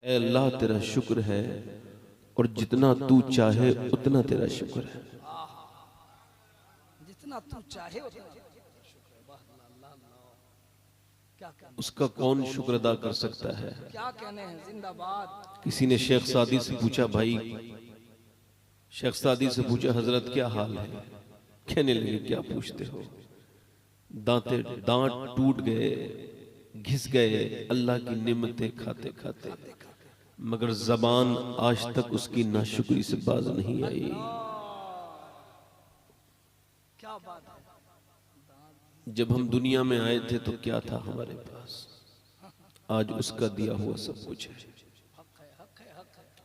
ऐ अल्लाह तेरा शुक्र है और जितना तू चाहे उतना तेरा शुक्र है। जितना तू चाहे उतना शुक्र है। वाह अल्लाह अल्लाह, क्या कहने, उसका कौन शुक्र अदा कर सकता है। क्या कहने हैं। जिंदाबाद। किसी ने शेख सादी से पूछा, भाई शेख सादी से पूछा हजरत क्या हाल है। कहने लगे क्या पूछते हो, दांत टूट गए, घिस गए अल्लाह की निमतें खाते खाते, मगर जबान आज तक उसकी नाशुक्री से बाज नहीं आई। क्या बात है। जब हम दुनिया में आए थे तो क्या था हमारे पास, आज उसका दिया हुआ सब कुछ है।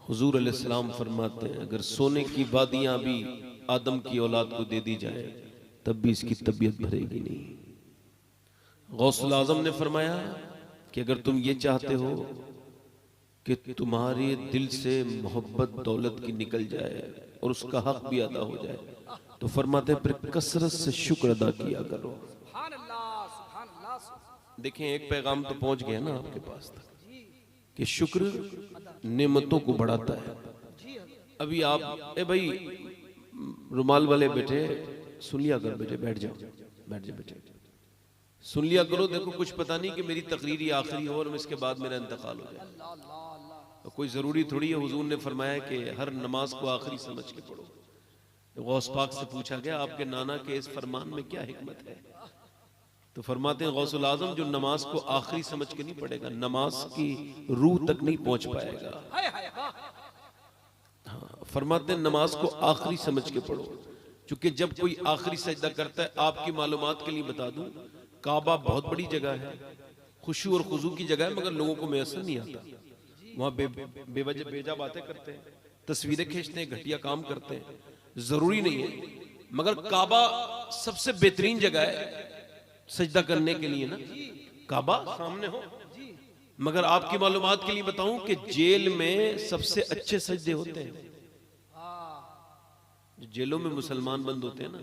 हुजूर अलैहिस्सलाम फरमाते हैं अगर सोने की वादियां भी आदम की औलाद को दे दी जाए तब भी इसकी तबीयत भरेगी नहीं। गौसुल आजम ने फरमाया कि अगर तुम ये चाहते हो कि तुम्हारे दिल से मोहब्बत दौलत की निकल जाए और उसका हक भी अदा हो जाए तो फरमाते हैं फिर कसरत से शुक्र अदा किया करो। सुभान अल्लाह सुभान अल्लाह। देखें एक पैगाम तो पहुंच गया ना आपके पास तक कि शुक्र नेमतों को बढ़ाता है। अभी आप ए भाई रुमाल वाले बेटे सुन लिया कर, बेटे बैठ जाओ बेटे सुन लिया करो। देखो कुछ पता नहीं कि मेरी तकरीर ही आखिरी हो और इसके बाद मेरा इंतकाल हो जाए, तो कोई जरूरी थोड़ी है। हुजूर ने फरमाया कि हर नमाज को आखिरी समझ के पढ़ो। गौस पाक से पूछा गया आपके नाना के इस फरमान में क्या हिकमत है, तो फरमाते हैं गौसुल आजम जो नमाज को आखिरी समझ के नहीं पढ़ेगा नमाज की रूह तक नहीं पहुंच पाएगा। हाँ, फरमाते हैं नमाज को आखिरी समझ के पढ़ो, क्योंकि जब कोई आखिरी सजदा करता है, आपकी मालूमात के लिए बता दूं, काबा बहुत बड़ी जगह है, खुशू और खुजू की जगह है, मगर लोगों को मैसर नहीं आता। वहां बेवजह बेजा बातें करते हैं, तस्वीरें खींचते हैं, घटिया काम करते हैं, जरूरी नहीं है। मगर काबा सबसे बेहतरीन जगह है सजदा करने के लिए ना, काबा सामने हो। मगर आपकी मालूमात के लिए बताऊं कि जेल में सबसे अच्छे सजदे होते हैं। जो जेलों में मुसलमान बंद होते हैं ना,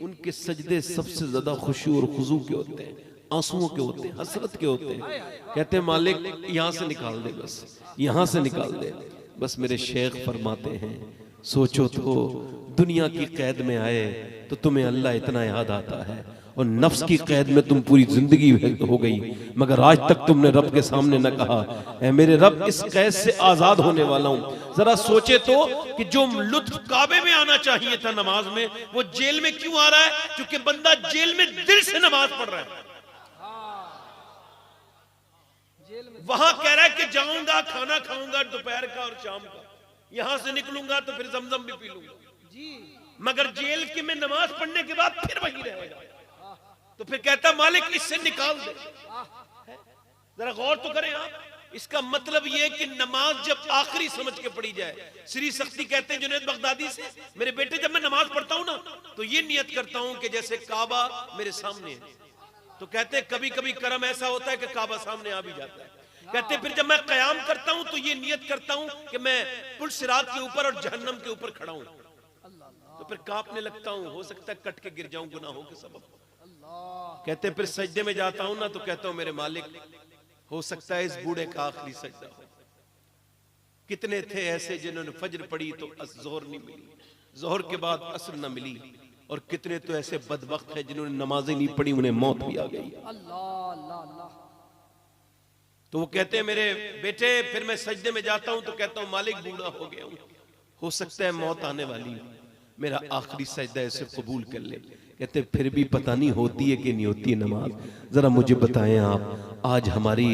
उनके सजदे सबसे ज्यादा खुशू और खुजू के होते हैं, आंसुओं के होते हैं, हसरत के होते हैं। कहते हैं मालिक यहां से निकाल दे, बस यहां से निकाल दे। बस मेरे शेख फरमाते हैं सोचो तो दुनिया की कैद में आए तो तुम्हें अल्लाह इतना याद आता है और नफ्स की कैद में तुम पूरी जिंदगी हो गई, मगर आज तक तुमने रब के सामने न कहा ऐ मेरे रब इस कैद से आजाद होने वाला हूं। जरा सोचे तो कि जो लुत्फ काबे में आना चाहिए था नमाज में, वो जेल में क्यों आ रहा है? क्योंकि बंदा जेल में दिल से नमाज पढ़ रहा है। वहां कह रहा है कि जाऊंगा खाना खाऊंगा दोपहर का और शाम का, यहां से निकलूंगा तो फिर जमजम भी पी लूंगा, मगर जेल की में नमाज पढ़ने के बाद फिर वही रहेगा। तो फिर कहता मालिक इससे निकाल दे। जरा गौर तो करें आप, इसका मतलब यह कि नमाज जब आखिरी समझ के पढ़ी जाए। श्री सख्ती कहते हैं जुनैद बगदादी से, मेरे बेटे जब मैं नमाज पढ़ता हूं ना तो ये नियत करता हूं कि जैसे काबा मेरे सामने है। तो कहते हैं कभी कभी करम ऐसा होता है कि काबा सामने आ भी जाता है। कहते फिर जब मैं कयाम करता हूं तो ये नियत करता हूं कि मैं पुल सिरात के ऊपर और जहन्नम के ऊपर खड़ा हूं, तो फिर कांपने लगता हूं, हो सकता है कट के गिर जाऊं गुनाहों के सबब। कहते फिर सजदे में जाता हूं ना तो कहता हूं मेरे मालिक हो सकता है इस बूढ़े का आखिरी सजदा हो। कितने थे ऐसे जिन्होंने फजर पढ़ी तो जोहर नहीं मिली, जोहर के बाद असर न मिली, और कितने तो ऐसे बदबख्त है जिन्होंने नमाजें नहीं पढ़ी उन्हें मौत भी आ गई। तो वो कहते हैं मेरे बेटे फिर मैं सजदे में जाता हूं तो कहता हूं मालिक बूढ़ा हो गया हूं, हो सकता है मौत आने वाली है, मेरा आखिरी सजदा इसे कबूल कर ले। कहते फिर भी पता नहीं होती है कि नहीं होती है नमाज। जरा मुझे बताएं आप, आज हमारी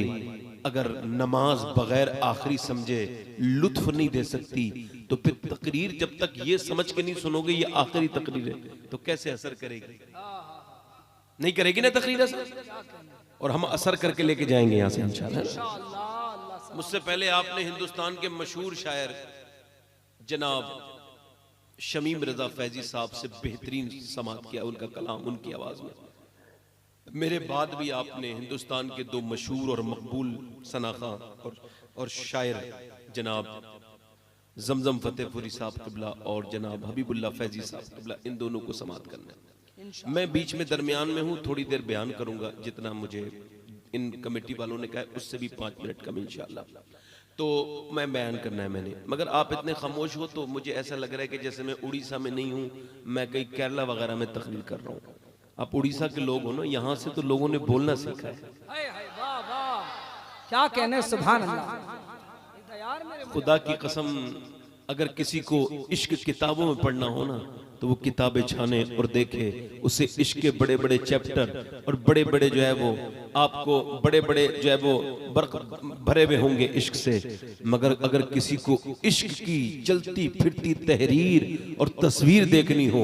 अगर नमाज बगैर आखिरी समझे लुत्फ नहीं दे सकती, तो फिर तकरीर जब तक ये समझ के नहीं सुनोगे ये आखिरी तकरीर है तो कैसे असर करेगी? नहीं करेगी ना तकरीर असर, और हम असर करके लेके जाएंगे यहां से इंशाअल्लाह। मुझसे पहले आपने हिंदुस्तान के मशहूर शायर जनाब शमीम रजा फैजी साहब से बेहतरीन समात किया, उनका कलाम उनकी आवाज में। मेरे बाद भी आपने हिंदुस्तान के दो मशहूर और मकबूल सनाखा और शायर जनाब जमजम फतेहपुरी साहब किबला और जनाब हबीबुल्ला फैजी साहब किबला, इन दोनों को समात करना है। मैं बीच में दरमियान में हूं, थोड़ी देर बयान करूंगा जितना मुझे इन कमेटी वालों ने कहा, उससे भी 5 मिनट कम इंशाअल्लाह। तो मैं बयान करना है मैंने, मगर आप इतने खामोश हो तो मुझे ऐसा लग रहा है कि जैसे मैं उड़ीसा में नहीं हूँ, मैं कहीं केरला वगैरह में तकरीर कर रहा हूँ। आप उड़ीसा के लोग हो ना, यहाँ से तो लोगों ने बोलना सीखा है। हाय हाय वाह वाह, क्या कहने, सुभान अल्लाह। यार मेरे खुदा की कसम, अगर किसी को इश्क किताबों में पढ़ना हो ना, तो वो किताबें छाने और देखे, उससे इश्क के बड़े बड़े चैप्टर और बड़े बड़े जो है वो आपको बड़े बड़े जो है वो बर्क भरे हुए होंगे इश्क से। मगर अगर किसी को इश्क की चलती फिरती तहरीर और तस्वीर देखनी हो,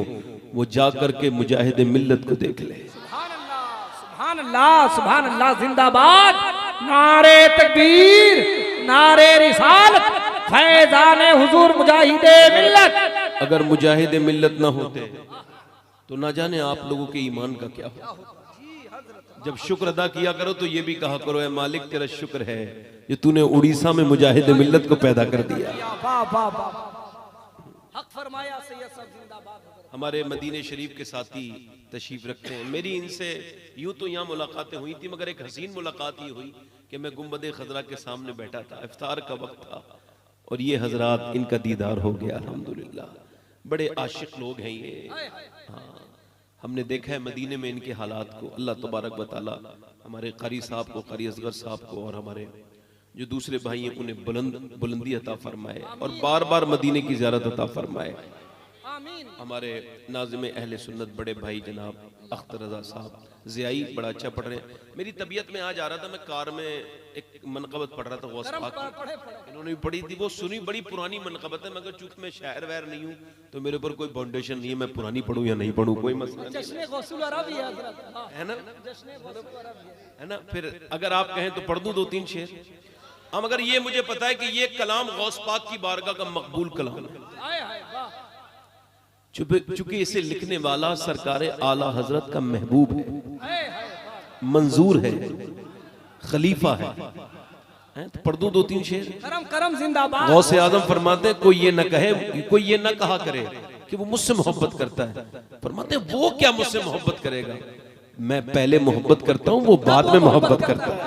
वो जा करके मुजाहिद मिल्लत को देख ले। सुभान अल्लाह सुभान अल्लाह सुभान अल्लाह, जिंदाबाद, नारे तकबीर, नारे रिसालत, फैजाने हुजूर मुजाहिदे मिल्लत। अगर मुजाहिद मिल्लत ना होते तो ना जाने आप लोगों के ईमान का क्या हो। जब शुक्र अदा किया करो तो ये भी कहा करो, ए मालिक तेरा शुक्र है जो तूने उड़ीसा में मुजाहिद मिल्लत को पैदा कर दिया। वाह वाह वाह, हक फरमाया सैयद साहब, जिंदाबाद। हमारे मदीने शरीफ के साथी तशरीफ रखते हैं। मेरी इनसे यूं तो यहाँ मुलाकातें हुई थी, मगर एक हसीन मुलाकात ये हुई कि मैं गुंबद खजरा के सामने बैठा था, इफ्तार का वक्त था, और ये हजरात, इनका दीदार हो गया अल्हम्दुलिल्लाह। बड़े आशिक लोग हैं ये। हाँ, हमने देखा है मदीने में इनके हालात को। अल्लाह तबारक व तआला हमारे कारी साहब को, कारी असगर साहब को, और हमारे जो दूसरे भाई हैं उन्हें बुलंदी अता फरमाए और बार बार मदीने की ज़ियारत अता फरमाए। हमारे नाज़िम अहले सुन्नत बड़े भाई जनाब अख्तर रजा साहब ज़ियाई बड़ा अच्छा पढ़ रहे हैं। मेरी तबीयत में आज आ रहा था, मैं कार में एक मनक़बत पढ़ रहा था गौस पाक की, इन्होंने भी पढ़ी थी, वो सुनी, बड़ी पुरानी मनक़बत है, मगर चूंकि मैं शायर वैर नहीं हूँ तो मेरे ऊपर कोई फाउंडेशन नहीं है, मैं पुरानी पढ़ूँ या नहीं पढ़ूँ कोई मसला नहीं है ना, है ना। फिर अगर आप कहें तो पढ़ दूँ 2-3 शेर। अब अगर ये मुझे पता है कि ये कलाम गौस पाक की बारगाह का मकबूल कलाम है, चूंकि इसे लिखने वाला सरकार आला हजरत का महबूब है, मंजूर है, खलीफा है, तो पढ़ दूं 2-3 शेर। करम करम जिंदाबाद। गौसे आजम फरमाते हैं कोई ये न कहे, कोई ये न कहा करे कि वो मुझसे मोहब्बत करता है। फरमाते हैं वो क्या मुझसे मोहब्बत करेगा, मैं पहले मोहब्बत करता हूं, वो बाद में मोहब्बत करता है।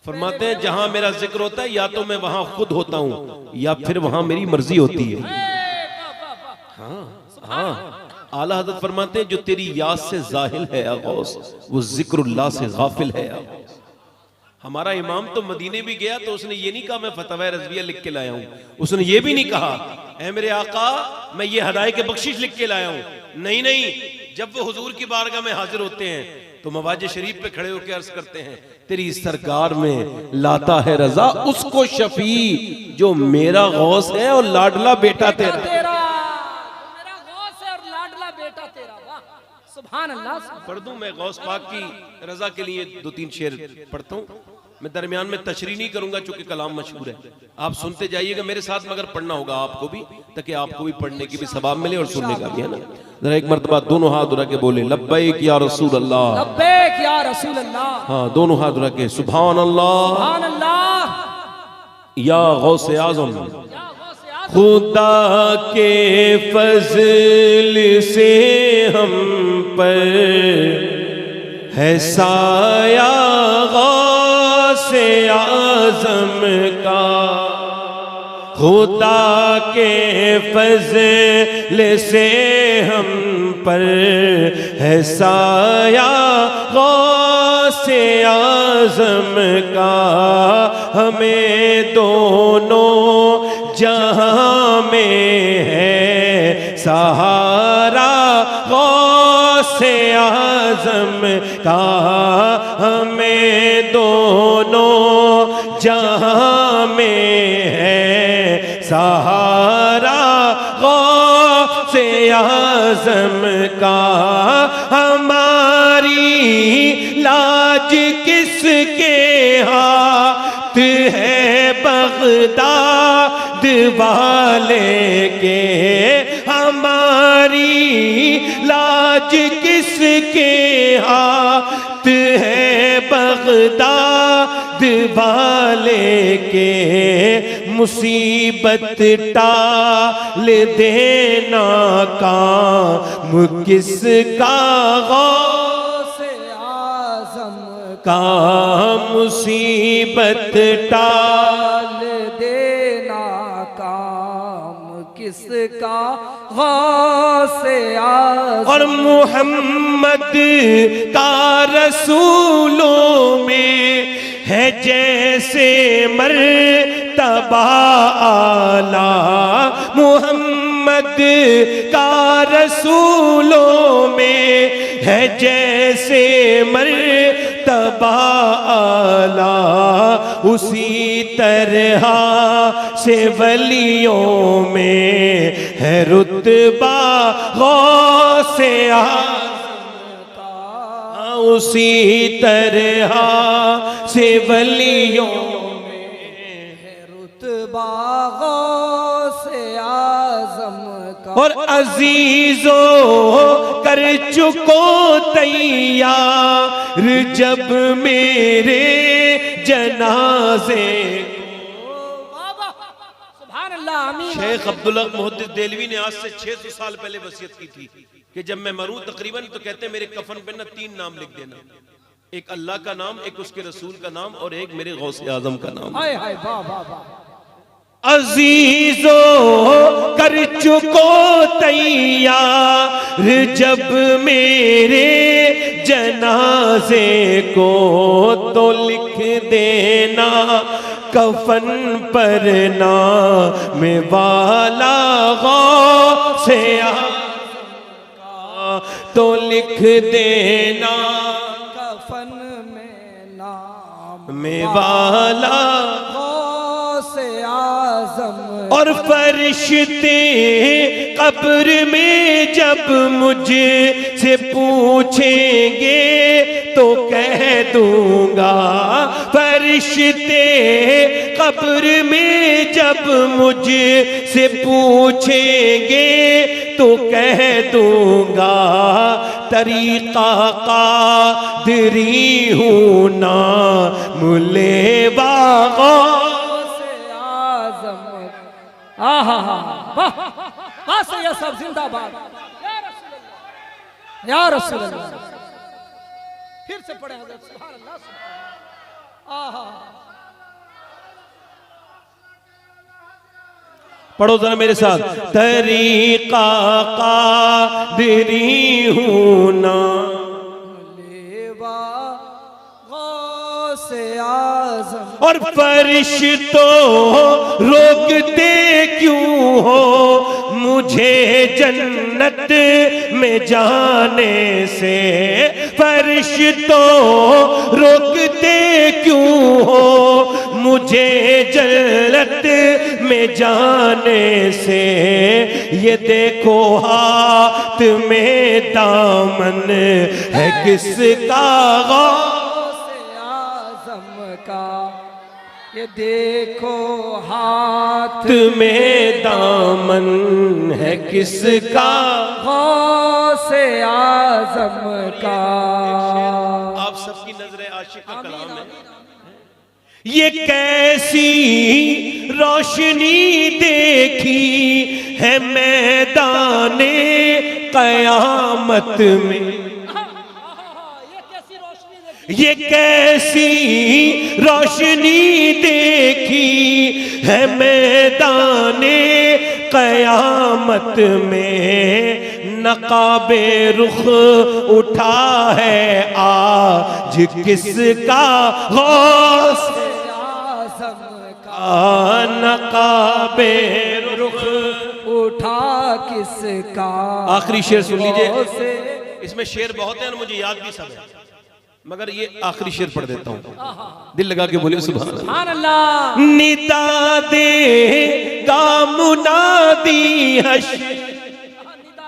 फरमाते हैं जहां मेरा जिक्र होता है या तो मैं वहां खुद होता हूं या फिर वहां मेरी मर्जी होती है। हाँ, आला हज़रत फरमाते हैं जो तेरी याद से जाहिल है या गौस, वो जिक्रुल्लाह से गाफिल है या गौस। हमारा इमाम तो मदीने भी गया तो उसने ये नहीं कहा मैं फतवा रज़विया लिख के लाया हूँ, उसने ये भी नहीं कहा ऐ मेरे आका मैं ये हदायत के बख्शिश लिख के लाया हूँ। नहीं नहीं, जब वो हुजूर की बारगाह में हाजिर होते हैं तो मवाजे शरीफ पे खड़े होकर अर्ज करते हैं तेरी सरकार में लाता है रजा उसको शफी जो मेरा गौस है और लाडला बेटा तेरा। सुभान अल्लाह। पढ़ दूं मैं गौस पाक की रजा के लिए 2-3 शेर पढ़ता हूँ। मैं दरमियान में तशरीह नहीं करूंगा चूंकि कलाम मशहूर है, आप सुनते जाइएगा मेरे साथ, मगर पढ़ना होगा आपको भी ताकि आपको भी पढ़ने की भी सवाब मिले और सुनने का भी, है ना। जरा एक मर्तबा दोनों हाथ उठा के बोले लब्बैक या रसूल अल्लाह, लब्बैक या रसूल अल्लाह। हाँ, दोनों हाथ उठा के सुभान अल्लाह, सुभान अल्लाह या गौसे आजम। खुदा के फजल से हम पर है साया गौसे आज़म का, खुदा के फजल से हम पर है साया गौसे आज़म का, हमें दोनों जहां में है सहारा गौसे आज़म का, हमें दोनों जहां में है सहारा गौसे आज़म का। हमारी लाज किसके हाथ है बगदाद वाले के, हमारी लाज किसके हाथ है बगदाद वाले के, मुसीबत टाल देना काम किसका गौसे आज़म का मुसीबत टाल देना काम किसका गौसे आज़म और मोहम्मद का रसूलों में है जैसे मर्तबा आला, मोहम्मद का रसूलों में है जैसे मर्तबा आला, उसी तरह से वलियों में है रुतबा गौसे आज़म का, उसी तरह से वलियों में है रुतबा गौसे आज़म का। और अजीजों कर चुको तैयार जब मेरे जनाजे सुभान अल्लाह आमीन। शेख अब्दुल्ला मुहद्दिस देलवी ने आज से 600 साल पहले वसीयत की थी कि जब मैं मरूं तकरीबन तो कहते हैं मेरे कफन पे ना 3 नाम लिख देना, एक अल्लाह का नाम, एक उसके रसूल का नाम और एक मेरे गौसे आजम का नाम। हाय हाय वाह वाह वाह। अजीजों कर चुको तैयार जब मेरे जनाजे को, तो लिख देना कफन पर नाम वाला गौसे आज़म का, तो लिख देना कफन में नाम में वाला गौसे आज़म। और फरिश्ते कब्र में जब मुझे से पूछेंगे तो कह दूंगा, फरिश्ते कब्र में जब मुझे से पूछेंगे तो कह दूंगा, तरीका कादरी हूं ना मुलेबा गौसे आज़म। आहा हा वाह वाह से यह सब जिंदाबाद या रसूल अल्लाह। फिर से पढ़े हज़रत सुभान अल्लाह सुभान। आहा पढ़ो जरा मेरे साथ, तरीका कादरी हूं ना लेवा गौसे आज़म। और फरिश्तों रोकते क्यों हो मुझे जन्नत में जाने से, फरिश्तों रोकते क्यों हो मुझे जन्नत में जाने से, ये देखो हाथ में दामन है किसका गौसे आज़म का, ये देखो हाथ में दामन है किसका गौसे आज़म का। आप सबकी नजर आशिक का कलाम है। ये कैसी रोशनी देखी है मैदाने कयामत में, ये कैसी रोशनी देखी है मैदाने कयामत में, नकाबे रुख उठा है आज किसका गौसे आज़म का, नकाबे रुख उठा किसका। आखिरी शेर सुन लीजिए, गौसे इसमें शेर बहुत है और मुझे याद भी सब है, मगर ये आखिरी शेर पढ़ देता हूँ, दिल लगा के बोलिए सुभान अल्लाह। निदा दे गा मुनादी हश,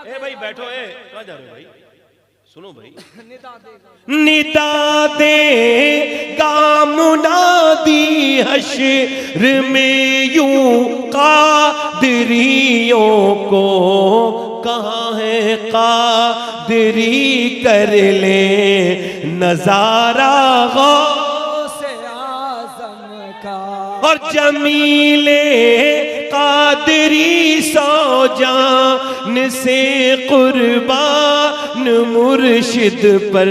ए भाई बैठो, ए कहाँ जा रहे हो भाई, सुनो भाई, निदा दे गा मुनादी हश्र में यूं कादरियों को, कहाँ है कादरी कर ले नजारा गौसे आज़म का। और जमीले कादरी सौ जान से कुर्बान मुर्शिद पर,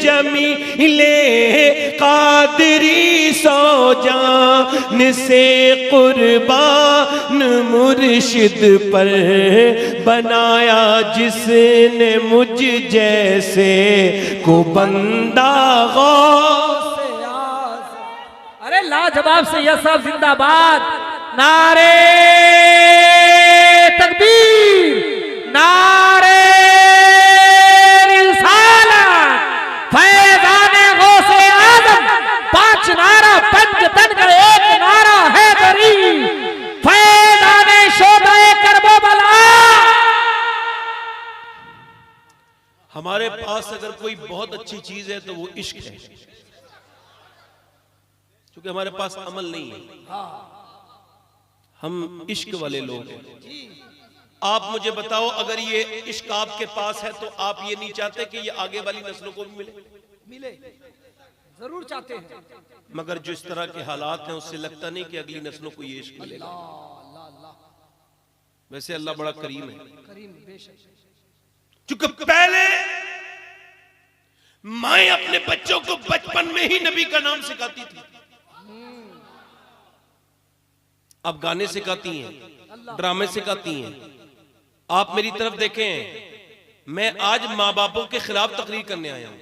जमीले ले कादरी सौ जान से कुर्बान मुर्शिद पर बनाया जिसने मुझ जैसे को बंदा गौस। अरे लाजवाब से यह सब जिंदाबाद, नारे तकबीर, नारे रिसालत, फैज़ाने गौसे आज़म, 5 नारा पंचतन का एक नारा हैदरी, फैज़ाने शोधाए करबला। हमारे पास अगर कोई बहुत अच्छी चीज है तो वो इश्क है, क्योंकि हमारे पास अमल नहीं है, हम इश्क वाले लोग हैं। आप मुझे बताओ, अगर ये इश्क आपके पास है तो आप ये नहीं चाहते कि ये आगे वाली नस्लों को भी मिले? जरूर चाहते हैं, मगर जो इस तरह के हालात हैं उससे लगता नहीं कि अगली नस्लों को ये इश्क मिलेगा। वैसे अल्लाह बड़ा करीम है, करीम बेशक। क्योंकि पहले माएं अपने बच्चों को बचपन में ही नबी का नाम सिखाती थी, अब गाने सिखाती हैं, ड्रामे सिखाती हैं। आप मेरी तरफ देखें, मैं आज माँ बापों के खिलाफ तकरीर करने आया हूं।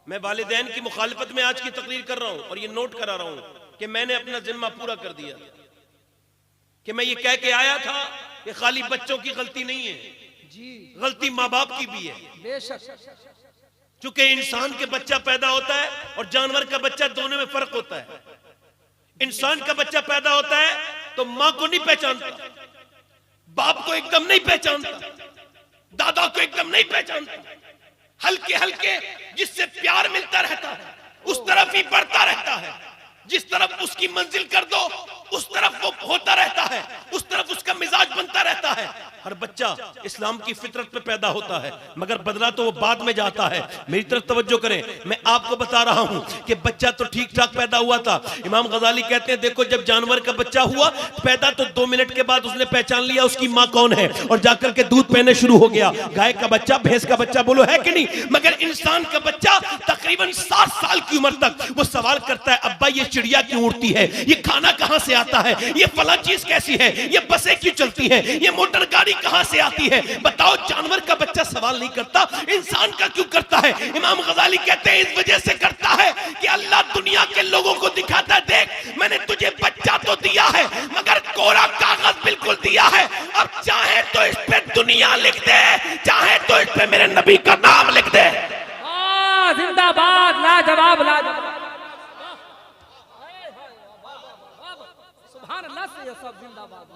मैं वालिदैन की मुखालिफत में आज की तकरीर कर रहा हूं और ये नोट करा रहा हूं कि मैंने अपना जिम्मा पूरा कर दिया, कि मैं ये कह के आया था कि खाली बच्चों की गलती नहीं है, गलती माँ बाप की भी है बेशक। क्योंकि इंसान के बच्चा पैदा होता है और जानवर का बच्चा, दोनों में फर्क होता है। इंसान का बच्चा पैदा होता है तो मां को नहीं पहचानता, बाप को एकदम नहीं पहचानता, दादा को एकदम नहीं पहचानता, हल्के हल्के जिससे प्यार मिलता रहता है उस तरफ ही बढ़ता रहता है, जिस तरफ उसकी मंजिल कर दो उस तरफ वो होता रहता है, उस तरफ उसका मिजाज बनता रहता है। हर बच्चा इस्लाम की फितरत पे पैदा होता है, मगर बदला तो वो बाद में जाता है। मेरी तरफ तवज्जो करें, मैं आपको बता रहा हूं कि बच्चा तो ठीक ठाक पैदा हुआ था। इमाम गजाली कहते हैं, देखो जब जानवर का बच्चा हुआ पैदा तो 2 मिनट के बाद उसने पहचान लिया उसकी माँ कौन है और जाकर के दूध पीने शुरू हो गया। गाय का बच्चा, भैंस का बच्चा, बोलो है कि नहीं? मगर इंसान का बच्चा तकरीबन 7 साल की उम्र तक वो सवाल करता है, अब्बा ये चिड़िया क्यों उड़ती है, ये खाना कहां से आता है, ये फला चीज कैसी है, ये बसें क्यों चलती हैं, ये मोटर गाड़ी कहां से आती है? बताओ, जानवर का बच्चा सवाल नहीं करता, इंसान का क्यों करता है? इमाम गजाली कहते हैं इस वजह से करता है कि अल्लाह दुनिया के लोगों को दिखाता है, देख मैंने तुझे बच्चा तो दिया है मगर कोरा कागज बिल्कुल दिया है, अब चाहे तो इस पे दुनिया लिख दे, चाहे तो इस पे मेरे नबी का नाम लिख दे। जिंदाबाद, लाजवाब, लाजवाब, सुभान अल्लाह से ये सब जिंदाबाद,